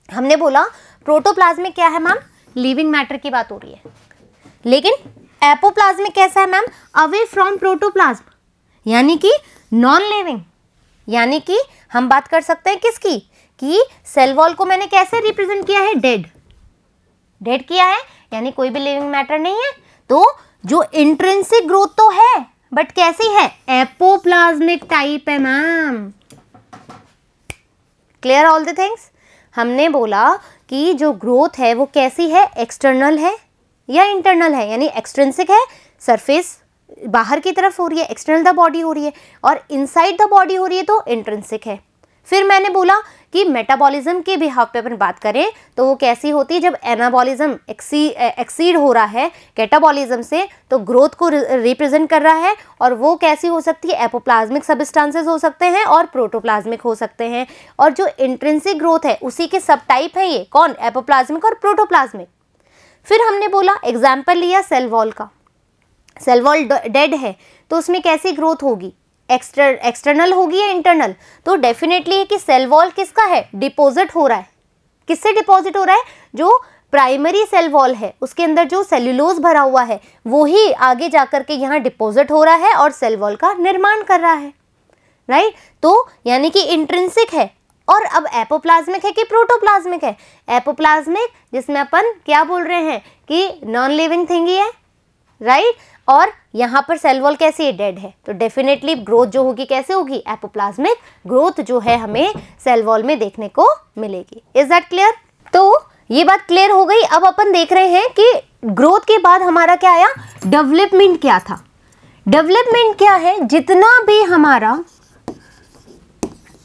हमने बोला प्रोटोप्लाज्मिक क्या है मैम? लिविंग मैटर की बात हो रही है, लेकिन एपोप्लाज्मिक कैसा है मैम? अवे फ्रॉम प्रोटोप्लाज्म, यानी कि नॉन लिविंग। यानी कि हम बात कर सकते हैं किसकी? कि सेल वॉल को मैंने कैसे रिप्रेजेंट किया है? डेड, डेड किया है, यानी कोई भी लिविंग मैटर नहीं है। तो जो इंट्रिंसिक ग्रोथ तो है, बट कैसी है? एपोप्लाज्मिक टाइप है ma'am. Clear all the things? हमने बोला कि जो ग्रोथ है वो कैसी है? एक्सटर्नल है या इंटरनल है, यानी एक्सट्रिंसिक है, सरफेस बाहर की तरफ हो रही है, एक्सटर्नल द बॉडी हो रही है, और इनसाइड द बॉडी हो रही है तो इंट्रिंसिक है। फिर मैंने बोला कि मेटाबॉलिज्म के बिहाफ पे अपन बात करें तो वो कैसी होती है? जब एनाबॉलिज्म एक्सीड हो रहा है कैटाबॉलिज्म से, तो ग्रोथ को रिप्रेजेंट कर रहा है, और वो कैसी हो सकती है? एपोप्लाज्मिक सब्सटेंसेस हो सकते हैं और प्रोटोप्लाज्मिक हो सकते हैं। और जो इंट्रिंसिक ग्रोथ है उसी के सब टाइप है, ये कौन? एपोप्लाज्मिक और प्रोटोप्लाज्मिक। फिर हमने बोला एग्जाम्पल लिया सेल वॉल का, सेल वॉल डेड है तो उसमें कैसी ग्रोथ होगी? एक्सटर्नल होगी या इंटरनल? तो डेफिनेटली है कि सेल वॉल किसका है? डिपॉजिट हो रहा है। किससे डिपॉजिट हो रहा है? जो प्राइमरी सेल वॉल है उसके अंदर जो सेल्यूलोज भरा हुआ है वो ही आगे जाकर के यहाँ डिपॉजिट हो रहा है और सेल वॉल का निर्माण कर रहा है, राइट? तो यानी कि इंट्रिंसिक है। और अब एपोप्लाज्मिक है कि प्रोटोप्लाज्मिक है? एपोप्लाज्मिक, जिसमें अपन क्या बोल रहे हैं कि नॉन लिविंग थिंग ही है, राइट? और यहाँ पर सेल वॉल कैसी है? डेड है। तो डेफिनेटली ग्रोथ जो होगी कैसे होगी? एपोप्लाज्मिक ग्रोथ जो है हमें सेल वॉल में देखने को मिलेगी। Is that clear? तो ये बात क्लियर हो गई। अब अपन देख रहे हैं कि ग्रोथ के बाद हमारा क्या आया? डेवलपमेंट क्या था? डेवलपमेंट क्या है? जितना भी हमारा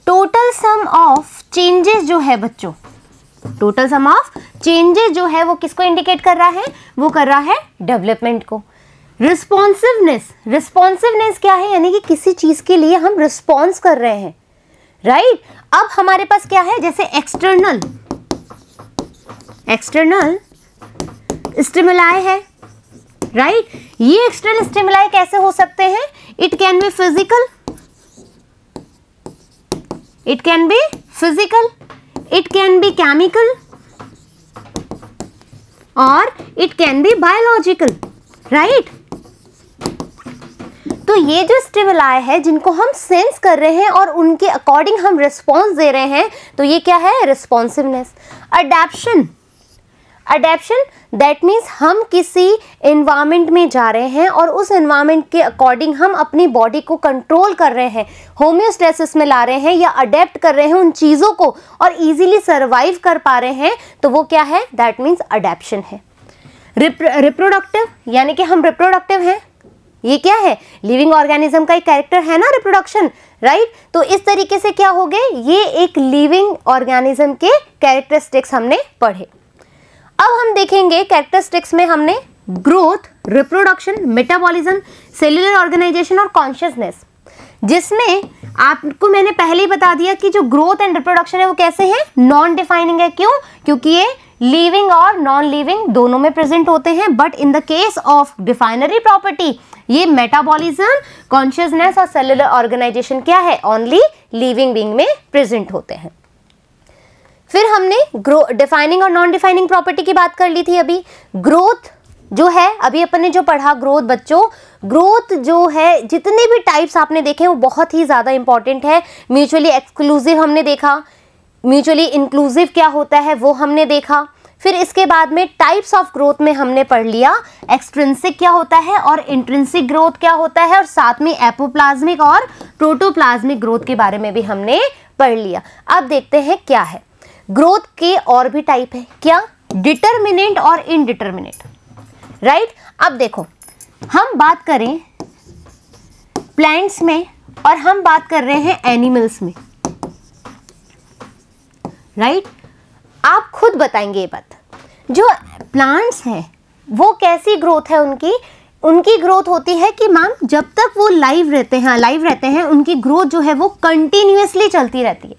टोटल सम ऑफ चेंजेस जो है बच्चों, टोटल सम ऑफ चेंजेस जो है वो किसको इंडिकेट कर रहा है? वो कर रहा है डेवलपमेंट को। रिस्पॉन्सिवनेस, रिस्पॉन्सिवनेस क्या है? यानी कि किसी चीज के लिए हम रिस्पॉन्स कर रहे हैं, राइट? अब हमारे पास क्या है? जैसे एक्सटर्नल स्टिमुलाई है, राइट? ये एक्सटर्नल स्टिमुलाई कैसे हो सकते हैं? It can be physical, it can be physical, it can be chemical or it can be biological, right? तो ये जो स्टिमुलाई है जिनको हम सेंस कर रहे हैं और उनके अकॉर्डिंग हम रिस्पॉन्स दे रहे हैं, तो ये क्या है? रिस्पॉन्सिवनेस। अडैप्शन, अडैप्शन दैट मीन्स हम किसी एनवायरनमेंट में जा रहे हैं और उस एनवायरनमेंट के अकॉर्डिंग हम अपनी बॉडी को कंट्रोल कर रहे हैं, होम्योस्टेसिस में ला रहे हैं या अडेप्ट कर रहे हैं उन चीज़ों को और इजीली सर्वाइव कर पा रहे हैं, तो वो क्या है? दैट मीन्स अडैप्शन है। रिप्रोडक्टिव, यानी कि हम रिप्रोडक्टिव हैं, ये क्या है, लिविंग ऑर्गेनिज्म का एक कैरेक्टर है ना, रिप्रोडक्शन, राइट। तो इस तरीके से क्या हो गए, ये एक लिविंग ऑर्गेनिज्म के कैरेक्टरिस्टिक्स हमने पढ़े। अब हम देखेंगे कैरेक्टरिस्टिक्स में हमने growth, reproduction, metabolism, cellular organisation और कॉन्शियसनेस, जिसमें आपको मैंने पहले ही बता दिया कि जो ग्रोथ एंड रिप्रोडक्शन है वो कैसे है, नॉन डिफाइनिंग है। क्यों? क्योंकि ये लिविंग और नॉन लिविंग दोनों में प्रेजेंट होते हैं, but in the case of defining property ये मेटाबॉलिज्म, कॉन्शियसनेस और सेल्यूलर ऑर्गेनाइजेशन क्या है, ओनली लिविंग बीइंग में प्रेजेंट होते हैं। फिर हमने डिफाइनिंग और नॉन डिफाइनिंग प्रॉपर्टी की बात कर ली थी। अभी ग्रोथ जो है, अभी अपन ने जो पढ़ा ग्रोथ, बच्चों ग्रोथ जो है, जितने भी टाइप्स आपने देखे वो बहुत ही ज़्यादा इंपॉर्टेंट है। म्यूचुअली एक्सक्लूसिव हमने देखा, म्यूचुअली इंक्लूसिव क्या होता है वो हमने देखा। फिर इसके बाद में टाइप्स ऑफ ग्रोथ में हमने पढ़ लिया एक्सट्रिंसिक क्या होता है और इंट्रिंसिक ग्रोथ क्या होता है, और साथ में एपोप्लाज्मिक और प्रोटोप्लाज्मिक ग्रोथ के बारे में भी हमने पढ़ लिया। अब देखते हैं क्या है ग्रोथ के और भी टाइप है, क्या, डिटरमिनेंट और इनडिटरमिनेंट, राइट। अब देखो हम बात करें प्लांट्स में और हम बात कर रहे हैं एनिमल्स में, राइट। आप खुद बताएंगे ये बात, जो प्लांट्स हैं वो कैसी ग्रोथ है उनकी ग्रोथ होती है कि मैम जब तक वो लाइव रहते हैं उनकी ग्रोथ जो है वो कंटिन्यूअसली चलती रहती है,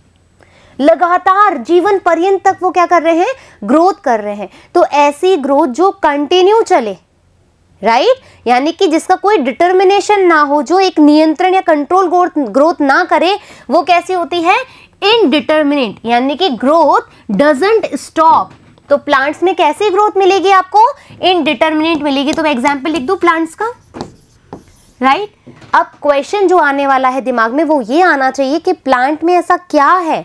लगातार जीवन पर्यंत तक वो क्या कर रहे हैं, ग्रोथ कर रहे हैं। तो ऐसी ग्रोथ जो कंटिन्यू चले, राइट, यानी कि जिसका कोई डिटर्मिनेशन ना हो, जो एक नियंत्रण या कंट्रोल ग्रोथ ना करे, वो कैसी होती है, इनडिटर्मिनेट, यानी कि ग्रोथ डजंट स्टॉप। तो प्लांट्स में कैसी ग्रोथ मिलेगी आपको, इनडिटर्मिनेट मिलेगी। तो मैं एग्जांपल लिख दूं प्लांट्स का, राइट। अब क्वेश्चन जो आने वाला है दिमाग में वो ये आना चाहिए कि प्लांट में ऐसा क्या है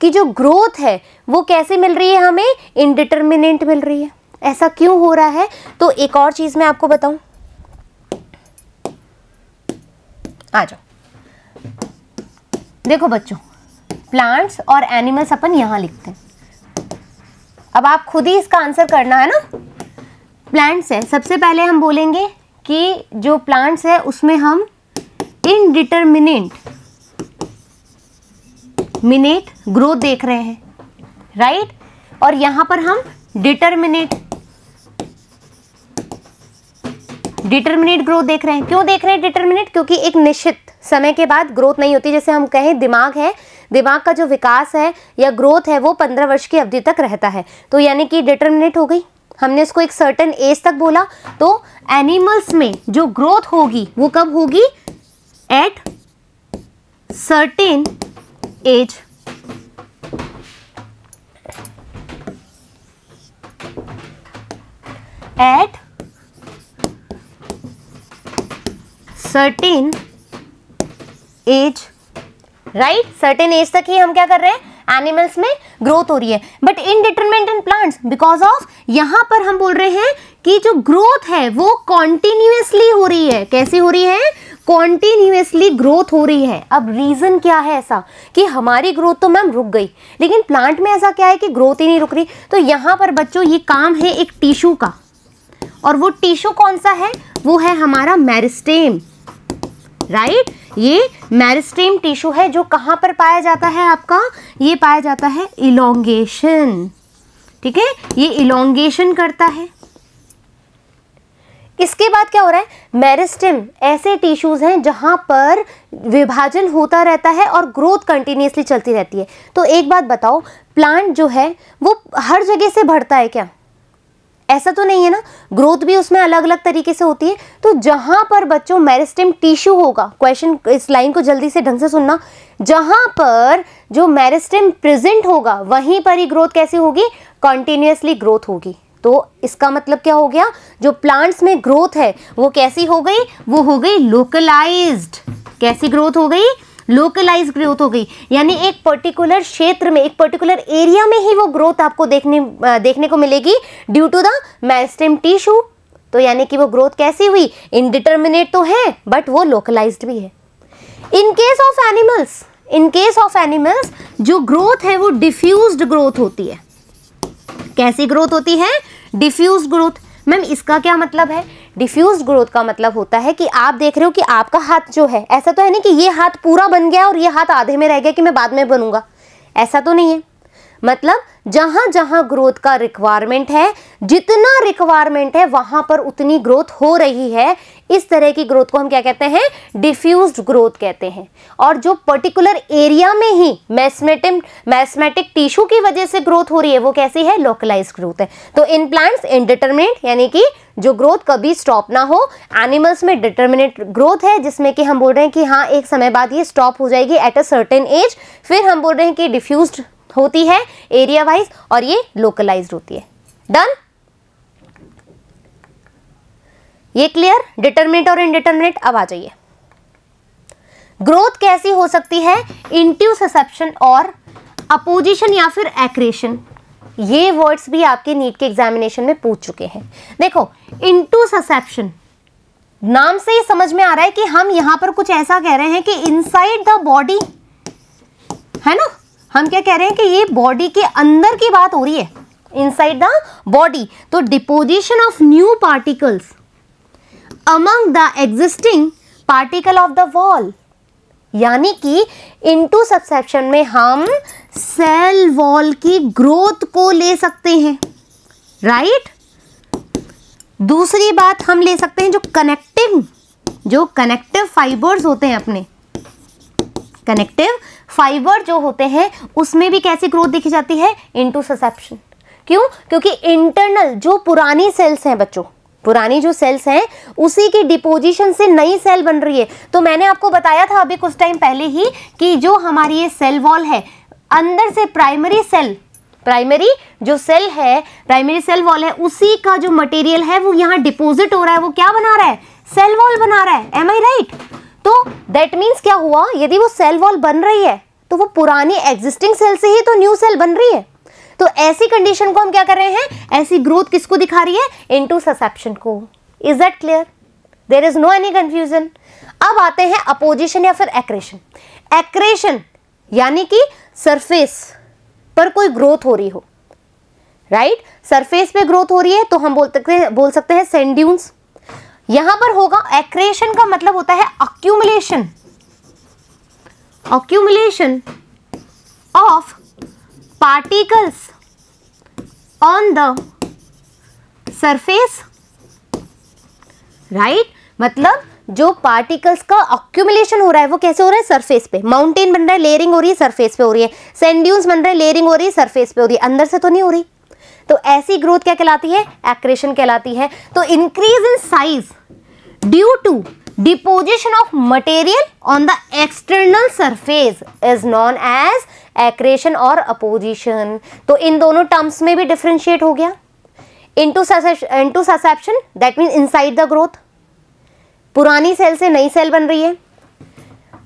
कि जो ग्रोथ है वो कैसे मिल रही है, हमें इनडिटर्मिनेट मिल रही है, ऐसा क्यों हो रहा है। तो एक और चीज मैं आपको बताऊं, आ जाओ, देखो बच्चों प्लांट्स और एनिमल्स अपन यहां लिखते हैं, अब आप खुद ही इसका आंसर करना है ना। प्लांट्स है, सबसे पहले हम बोलेंगे कि जो प्लांट्स है उसमें हम इनडिटरमिनेट ग्रोथ देख रहे हैं, राइट। और यहां पर हम डिटरमिनेट ग्रोथ देख रहे हैं। क्यों देख रहे हैं डिटरमिनेट, क्योंकि एक निश्चित समय के बाद ग्रोथ नहीं होती। जैसे हम कहें दिमाग है, दिमाग का जो विकास है या ग्रोथ है वो 15 वर्ष की अवधि तक रहता है, तो यानी कि डिटरमिनेट हो गई, हमने इसको एक सर्टेन एज तक बोला। तो एनिमल्स में जो ग्रोथ होगी वो कब होगी, at certain age. At certain age, right, certain age तक ही हम क्या कर रहे हैं, एनिमल्स में ग्रोथ हो रही है। But indeterminate in plants because of, यहां पर हम बोल रहे हैं कि जो ग्रोथ है वो कॉन्टिन्यूअसली हो रही है। कैसी हो रही है, कॉन्टिन्यूअसली ग्रोथ हो रही है। अब रीजन क्या है ऐसा कि हमारी ग्रोथ तो मैम रुक गई, लेकिन प्लांट में ऐसा क्या है कि ग्रोथ ही नहीं रुक रही। तो यहां पर बच्चों ये काम है एक टिश्यू का, और वो टिश्यू कौन सा है, वो है हमारा मेरिस्टेम, राइट। ये मेरिस्टेम टिश्यू है जो कहां पर पाया जाता है आपका, ये पाया जाता है इलोंगेशन, ठीक है, ये इलोंगेशन करता है। इसके बाद क्या हो रहा है, मेरिस्टेम ऐसे टिश्यूज हैं जहां पर विभाजन होता रहता है और ग्रोथ कंटिन्यूअसली चलती रहती है। तो एक बात बताओ, प्लांट जो है वो हर जगह से बढ़ता है क्या, ऐसा तो नहीं है ना, ग्रोथ भी उसमें अलग अलग तरीके से होती है। तो जहां पर बच्चों मेरिस्टेम टिश्यू होगा, क्वेश्चन इस लाइन को जल्दी से ढंग से सुनना, जहां पर जो मेरिस्टेम प्रेजेंट होगा वहीं पर ही ग्रोथ कैसी होगी, कंटिन्यूअसली ग्रोथ होगी। तो इसका मतलब क्या हो गया, जो प्लांट्स में ग्रोथ है वो कैसी हो गई, वो हो गई लोकलाइज्ड। कैसी ग्रोथ हो गई, लोकलाइज ग्रोथ हो गई, यानी एक पर्टिकुलर क्षेत्र में, एक पर्टिकुलर एरिया में ही वो ग्रोथ आपको देखने को मिलेगी due to the meristem tissue. तो यानी कि वो ग्रोथ कैसी हुई, इनडिटरमिनेट तो है बट वो लोकलाइज्ड भी है। इन केस ऑफ एनिमल्स जो ग्रोथ है वो डिफ्यूज्ड ग्रोथ होती है। कैसी ग्रोथ होती है, डिफ्यूज्ड ग्रोथ। मैम इसका क्या मतलब है, डिफ्यूज्ड ग्रोथ का मतलब होता है कि आप देख रहे हो कि आपका हाथ जो है, ऐसा तो है नहीं कि ये हाथ पूरा बन गया और ये हाथ आधे में रह गया कि मैं बाद में बनूंगा, ऐसा तो नहीं है। मतलब जहां जहां ग्रोथ का रिक्वायरमेंट है, जितना रिक्वायरमेंट है वहां पर उतनी ग्रोथ हो रही है, इस तरह की ग्रोथ को हम क्या कहते हैं, डिफ्यूज्ड ग्रोथ कहते हैं। और जो पर्टिकुलर एरिया में ही मैस्मेटिक टिश्यू की वजह से ग्रोथ हो रही है वो कैसी है, लोकलाइज्ड ग्रोथ है। तो इन प्लांट्स इनडिटरमिनेट, यानी कि जो ग्रोथ कभी स्टॉप ना हो। एनिमल्स में डिटरमिनेट ग्रोथ है, जिसमें कि हम बोल रहे हैं कि हाँ एक समय बाद ये स्टॉप हो जाएगी एट अ सर्टेन एज। फिर हम बोल रहे हैं कि डिफ्यूज्ड होती है एरिया वाइज और ये लोकलाइज्ड होती है। डन, ये क्लियर, डिटरमिनेट और इनडिटरमिनेट। अब आ जाइए, ग्रोथ कैसी हो सकती है, इंट्यूससेप्शन और अपोजिशन या फिर एक्रेशन। ये वर्ड्स भी आपके नीट के एग्जामिनेशन में पूछ चुके हैं। देखो, इंट्यूससेप्शन नाम से ही समझ में आ रहा है कि हम यहां पर कुछ ऐसा कह रहे हैं कि इनसाइड द बॉडी, है ना, हम क्या कह रहे हैं कि ये बॉडी के अंदर की बात हो रही है, इनसाइड द बॉडी। तो deposition of new particles among the existing particle of the wall, यानी कि इंट्यूससेप्शन में हम सेल वॉल की ग्रोथ को ले सकते हैं, राइट। दूसरी बात हम ले सकते हैं जो कनेक्टिव फाइबर्स होते हैं, अपने कनेक्टिव फाइबर जो होते हैं उसमें भी कैसी ग्रोथ देखी जाती है, इंट्यूससेप्शन। क्यों? क्योंकि इंटरनल जो पुरानी सेल्स हैं बच्चों, पुरानी जो सेल्स हैं उसी की डिपोजिशन से नई सेल बन रही है। तो मैंने आपको बताया था अभी कुछ टाइम पहले ही कि जो हमारी ये सेल वॉल है, अंदर से प्राइमरी जो सेल है, प्राइमरी सेल वॉल है, उसी का जो मटेरियल है वो यहाँ डिपोजिट हो रहा है, वो क्या बना रहा है, सेल वॉल बना रहा है। एम आई राइट? तो दैट मीन्स क्या हुआ, यदि वो सेल वॉल बन रही है तो वो पुरानी एग्जिस्टिंग सेल से ही तो न्यू सेल बन रही है। तो ऐसी कंडीशन को हम क्या कर रहे हैं, ऐसी ग्रोथ किसको दिखा रही है, इंट्यूससेप्शन को। Is that clear? There is no any confusion. अब आते हैं अपोजिशन या फिर एक्रेशन। एक्रेशन यानी कि सरफेस पर कोई ग्रोथ हो रही हो, राइट, सरफेस पे ग्रोथ हो रही है तो हम बोल सकते हैं सैंड ड्यून्स। यहां पर होगा एक्रेशन का मतलब होता है accumulation of particles on the surface, right. मतलब जो पार्टिकल्स का अक्यूमुलेशन हो रहा है वो कैसे हो रहा है, सरफेस पे। माउंटेन बन रहा है, लेयरिंग हो रही है, सरफेस पे हो रही है। सैंड ड्यून्स बन रहे हैं, लेयरिंग हो रही है, सरफेस पे हो रही है, अंदर से तो नहीं हो रही। तो ऐसी ग्रोथ क्या कहलाती है, एक्रेशन कहलाती है। तो increase in size due to deposition of material on the external surface is known as accretion और अपोजिशन। तो इन दोनों टर्म्स में भी डिफरेंशिएट हो गया। Intussusception that mean inside the growth, पुरानी सेल से नई सेल बन रही है।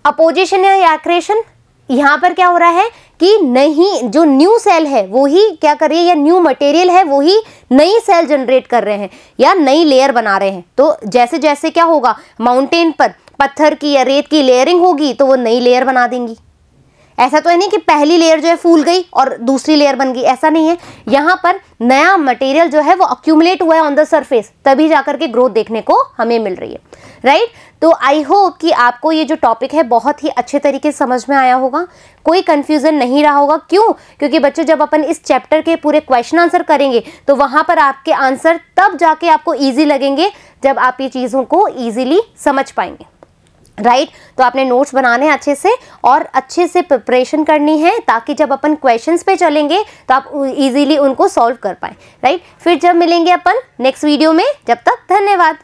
अपोजिशन या एक्रेशन, यहां पर क्या हो रहा है कि नहीं, जो न्यू सेल है वो ही क्या कर रही है, या न्यू मटेरियल है वो ही नई सेल जनरेट कर रहे हैं या नई लेयर बना रहे हैं। तो जैसे जैसे क्या होगा, माउंटेन पर पत्थर की या रेत की लेयरिंग होगी तो वो नई लेयर बना देंगी। ऐसा तो है नहीं कि पहली लेयर जो है फूल गई और दूसरी लेयर बन गई, ऐसा नहीं है। यहाँ पर नया मटेरियल जो है वो अक्यूमुलेट हुआ है ऑन द सरफेस, तभी जाकर के ग्रोथ देखने को हमें मिल रही है, राइट। तो आई होप कि आपको ये जो टॉपिक है बहुत ही अच्छे तरीके से समझ में आया होगा, कोई कंफ्यूजन नहीं रहा होगा। क्यों? क्योंकि बच्चों जब अपन इस चैप्टर के पूरे क्वेश्चन आंसर करेंगे तो वहाँ पर आपके आंसर तब जाके आपको ईजी लगेंगे जब आप ये चीज़ों को ईजिली समझ पाएंगे, राइट। तो आपने नोट्स बनाने हैं अच्छे से और अच्छे से प्रिपरेशन करनी है ताकि जब अपन क्वेश्चंस पे चलेंगे तो आप इजीली उनको सॉल्व कर पाए, राइट। फिर जब मिलेंगे अपन नेक्स्ट वीडियो में, जब तक धन्यवाद।